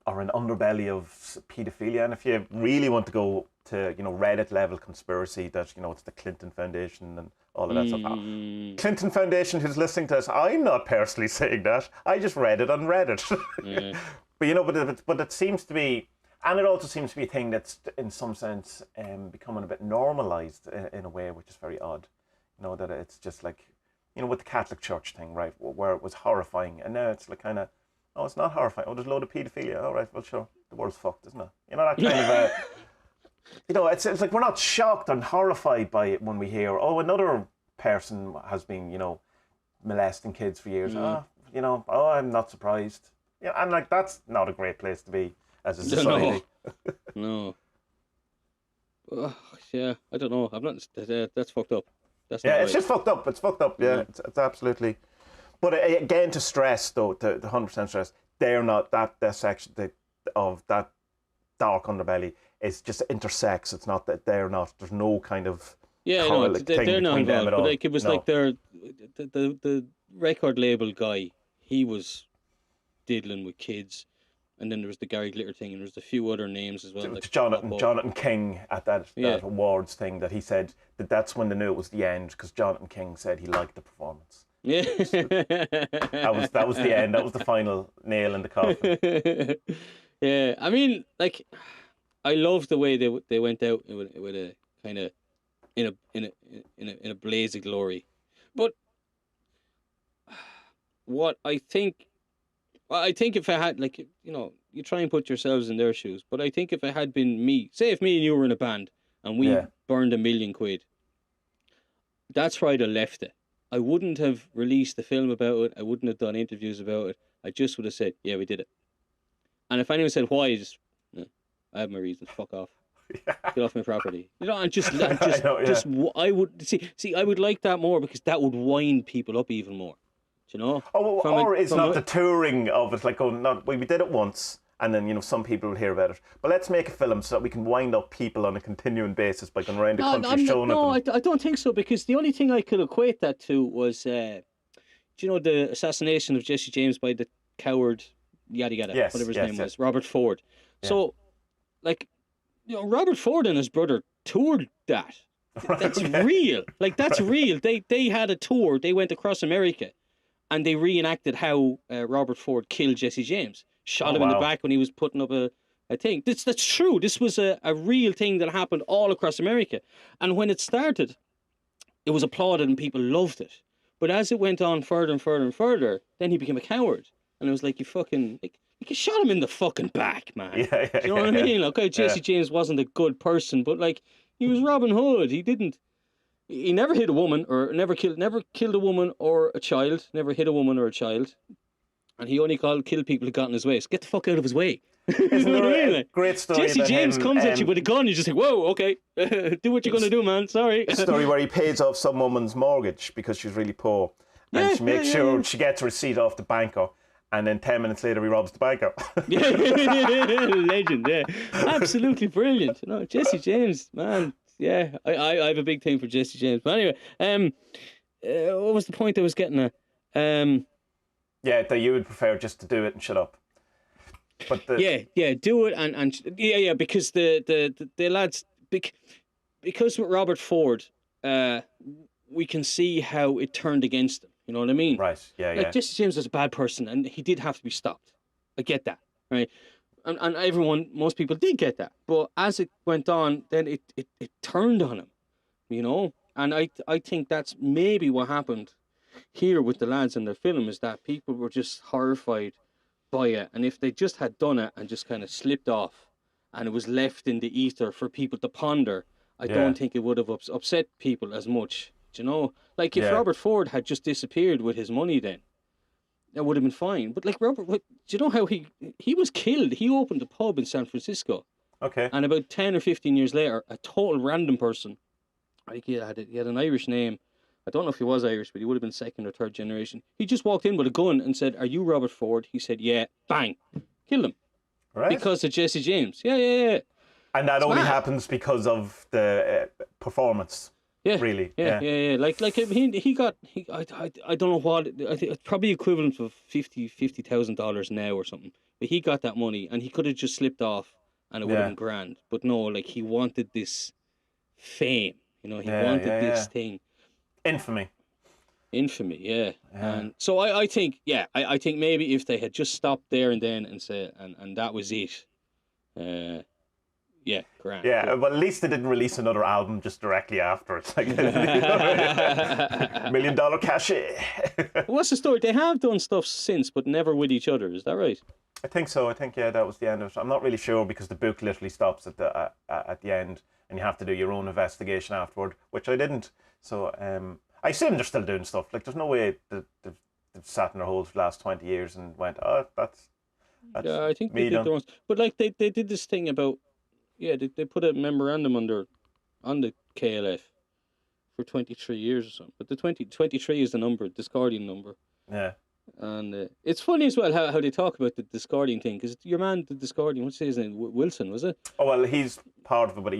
[SPEAKER 1] or an underbelly of paedophilia. And if you really want to go to, Reddit level conspiracy, that, it's the Clinton Foundation and all of that stuff. Clinton Foundation, who's listening to us, I'm not personally saying that. I just read it on Reddit. Yeah. But it seems to be. And it also seems to be a thing that's, in some sense, becoming a bit normalised in a way, which is very odd. That it's just like, with the Catholic Church thing, right, where it was horrifying. And now it's like kind of, oh, it's not horrifying. Oh, there's a load of paedophilia. All right, well, sure, the world's fucked, isn't it? That kind of, it's like we're not shocked and horrified by it when we hear, oh, another person has been, molesting kids for years. I'm not surprised. And like, that's not a great place to be. As a society.
[SPEAKER 2] No. Yeah, I don't know. I'm not. That's fucked up. That's
[SPEAKER 1] not it's just fucked up. It's fucked up. Yeah, it's absolutely. But again, to stress though, the 100% stress, they're not that section of that dark underbelly is just intersex. It's not that they're not. There's no kind of
[SPEAKER 2] they're not involved. But like it was like the record label guy. He was diddling with kids. And then there was the Gary Glitter thing, and there was a few other names as well. Like
[SPEAKER 1] Jonathan King at that awards thing that he said that's when they knew it was the end, because Jonathan King said he liked the performance.
[SPEAKER 2] Yeah,
[SPEAKER 1] that was the end. That was the final nail in the coffin.
[SPEAKER 2] Yeah, I mean, like, I love the way they went out with a kind of in a blaze of glory, but what I think if I had, like, you try and put yourselves in their shoes, but I think if it had been me, say if me and you were in a band and we burned £1 million, that's where I'd have left it. I wouldn't have released the film about it. I wouldn't have done interviews about it. I just would have said, yeah, we did it. And if anyone said why, I have my reasons. Fuck off. Get off my property. And I would see. I would like that more, because that would wind people up even more. It's not the touring of it, like we did it once, and then some people will hear about it. But let's make a film so that we can wind up people on a continuing basis by going around the country showing it. No, I don't think so, because the only thing I could equate that to was, the assassination of Jesse James by the coward, yada yada, whatever his name was, Robert Ford. Yeah. So, like, Robert Ford and his brother toured that. That's real. Like, that's real. They had a tour. They went across America. And they reenacted how Robert Ford killed Jesse James. Shot him in the back when he was putting up a thing. That's true. This was a real thing that happened all across America. And when it started, it was applauded and people loved it. But as it went on further and further and further, then he became a coward. And it was like, you shot him in the fucking back, man. Do you know what I mean? Okay, Jesse James wasn't a good person, but like, He was Robin Hood. He never hit a woman or never killed a woman or a child. Never hit a woman or a child. And he only killed people who got in his way. So get the fuck out of his way.
[SPEAKER 1] Isn't there a great story
[SPEAKER 2] Jesse
[SPEAKER 1] about
[SPEAKER 2] James
[SPEAKER 1] him,
[SPEAKER 2] comes at you with a gun. You're just like, whoa, okay, do what you're gonna do, man. Sorry.
[SPEAKER 1] A story where he pays off some woman's mortgage because she's really poor, and she makes sure she gets a receipt off the banker, and then 10 minutes later he robs the banker.
[SPEAKER 2] Legend, yeah, absolutely brilliant. You know, Jesse James, man, yeah, I have a big thing for Jesse James. But anyway, what was the point I was getting at?
[SPEAKER 1] Yeah, that you would prefer just to do it and shut up. But do
[SPEAKER 2] it and because the lads because with Robert Ford, we can see how it turned against him. You know what I mean?
[SPEAKER 1] Right. Yeah.
[SPEAKER 2] Like Jesse James was a bad person, and he did have to be stopped. I get that, right? And most people did get that. But as it went on, then it turned on him, you know. And I think that's maybe what happened here with the lads in the film, is that people were just horrified by it, and if they just had done it and just kind of slipped off and it was left in the ether for people to ponder, I don't think it would have upset people as much. Do you know? Like if Robert Ford had just disappeared with his money, then that would have been fine. But like Robert, do you know how he was killed? He opened a pub in San Francisco.
[SPEAKER 1] Okay.
[SPEAKER 2] And about 10 or 15 years later, a total random person, like he had an Irish name. I don't know if he was Irish, but he would have been second or third generation. He just walked in with a gun and said, "Are you Robert Ford?" He said, "Yeah." Bang. Killed him.
[SPEAKER 1] Right.
[SPEAKER 2] Because of Jesse James. Yeah.
[SPEAKER 1] And that only happens because of the performance.
[SPEAKER 2] Yeah.
[SPEAKER 1] Really.
[SPEAKER 2] Yeah. Like he got I don't know what, I think it's probably equivalent of $50,000 now or something. But he got that money and he could have just slipped off and it would have been grand. But no, like he wanted this fame. You know, he wanted this thing.
[SPEAKER 1] Infamy,
[SPEAKER 2] yeah. And so I think, I think maybe if they had just stopped there and then and said, and that was it, grand.
[SPEAKER 1] Yeah, well, at least they didn't release another album just directly after it. Like $1 million cachet.
[SPEAKER 2] What's the story? They have done stuff since, but never with each other. Is that right?
[SPEAKER 1] I think so. I think that was the end of it. I'm not really sure because the book literally stops at the end, and you have to do your own investigation afterward, which I didn't. So I assume they're still doing stuff. Like there's no way that they've sat in their holes for the last 20 years and went, oh, that's
[SPEAKER 2] yeah, I think they did their own. But like they did this thing about, they put a memorandum on the KLF for 23 years or something. But the 23 is the number, discarding number.
[SPEAKER 1] Yeah.
[SPEAKER 2] And it's funny as well how they talk about the discarding thing, because your man did discarding. What's his name? Wilson, was it?
[SPEAKER 1] Oh well, he's part of it, but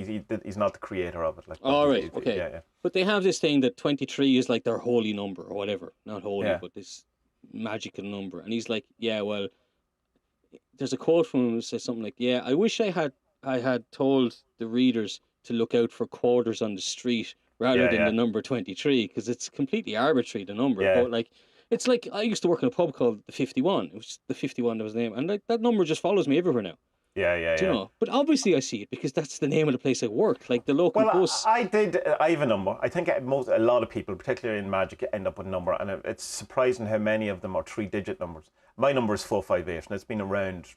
[SPEAKER 1] he's not the creator of it. Like.
[SPEAKER 2] Oh right, okay. Yeah. But they have this thing that 23 is like their holy number or whatever. Not holy, but this magical number. And he's like, yeah, well, there's a quote from him that says something like, yeah, I wish I had told the readers to look out for quarters on the street rather than the number 23, because it's completely arbitrary, the number.
[SPEAKER 1] Yeah.
[SPEAKER 2] But like. It's like I used to work in a pub called the 51. It was the 51 that was the name, and like that number just follows me everywhere now.
[SPEAKER 1] Yeah.
[SPEAKER 2] Do you know? But obviously I see it because that's the name of the place I work. Like the local bus.
[SPEAKER 1] I have a number. I think a lot of people, particularly in Magic, end up with a number, and it's surprising how many of them are 3-digit numbers. My number is 458, and it's been around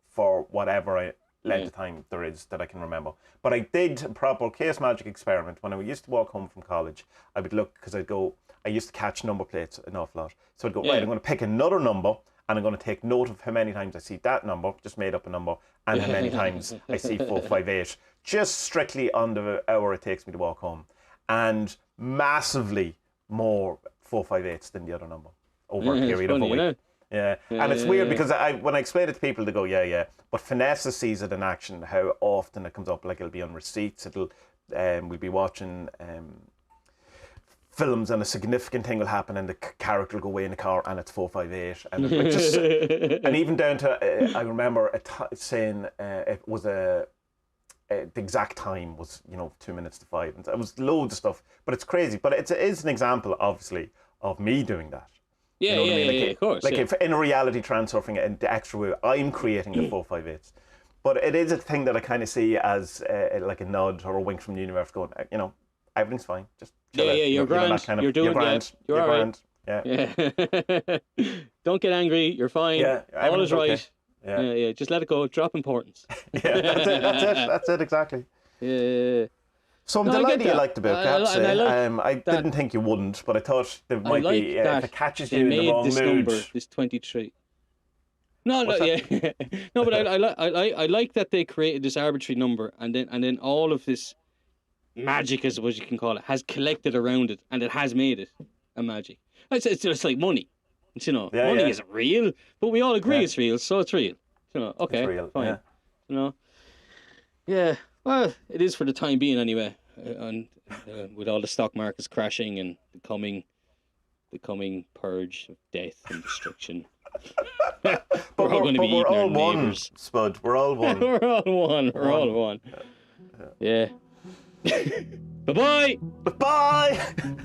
[SPEAKER 1] for whatever length of time there is that I can remember. But I did a proper Chaos Magic experiment when I used to walk home from college. I would look because I used to catch number plates an awful lot. So I'd go, right, I'm going to pick another number and I'm going to take note of how many times I see that number, just made up a number, and how many times I see 458, just strictly on the hour it takes me to walk home. And massively more 458s than the other number over a period of a week. Yeah, and it's weird because when I explain it to people, they go, but Finessa sees it in action, how often it comes up. Like it'll be on receipts, we'll be watching films and a significant thing will happen and the character will go away in the car and it's 458, and it just and even down to I remember saying it was the exact time was 2 minutes to 5, and it was loads of stuff, but it's crazy. But it is an example, obviously, of me doing that.
[SPEAKER 2] Yeah, of course.
[SPEAKER 1] Like if in a reality transurfing it in the extra way, I'm creating the 458s. But it is a thing that I kind of see as like a nod or a wink from the universe going, everything's fine. Just chill out.
[SPEAKER 2] You're grand. You're doing grand. You're grand.
[SPEAKER 1] Yeah.
[SPEAKER 2] Don't get angry. You're fine.
[SPEAKER 1] Yeah,
[SPEAKER 2] all is right.
[SPEAKER 1] Okay.
[SPEAKER 2] Yeah. Just let it go. Drop importance.
[SPEAKER 1] Yeah, that's it. That's it exactly.
[SPEAKER 2] Yeah.
[SPEAKER 1] So I'm
[SPEAKER 2] No, I
[SPEAKER 1] delighted
[SPEAKER 2] get
[SPEAKER 1] you
[SPEAKER 2] that.
[SPEAKER 1] liked about
[SPEAKER 2] I
[SPEAKER 1] Gatsy.
[SPEAKER 2] like
[SPEAKER 1] I
[SPEAKER 2] that.
[SPEAKER 1] didn't think you wouldn't, but I thought there
[SPEAKER 2] I
[SPEAKER 1] might
[SPEAKER 2] like
[SPEAKER 1] be
[SPEAKER 2] that
[SPEAKER 1] if it catches
[SPEAKER 2] they
[SPEAKER 1] you in the
[SPEAKER 2] made
[SPEAKER 1] wrong
[SPEAKER 2] this
[SPEAKER 1] mood.
[SPEAKER 2] number, this 23. No,
[SPEAKER 1] What's
[SPEAKER 2] yeah,
[SPEAKER 1] that?
[SPEAKER 2] no, but I like that they created this arbitrary number, and then all of this magic, is what you can call it, has collected around it, and it has made it a magic. It's just like money. It's,
[SPEAKER 1] Yeah,
[SPEAKER 2] money
[SPEAKER 1] yeah.
[SPEAKER 2] isn't real, but we all agree
[SPEAKER 1] Yeah.
[SPEAKER 2] it's real, so it's real. Okay,
[SPEAKER 1] It's real.
[SPEAKER 2] fine.
[SPEAKER 1] Yeah.
[SPEAKER 2] Yeah. Well, it is for the time being anyway, and with all the stock markets crashing and the coming purge of death and destruction.
[SPEAKER 1] But
[SPEAKER 2] We're all going to be
[SPEAKER 1] we're
[SPEAKER 2] eating our
[SPEAKER 1] all one,
[SPEAKER 2] neighbours.
[SPEAKER 1] Spud. We're all one.
[SPEAKER 2] We're all one. We're all one. Yeah. Bye-bye.
[SPEAKER 1] Bye.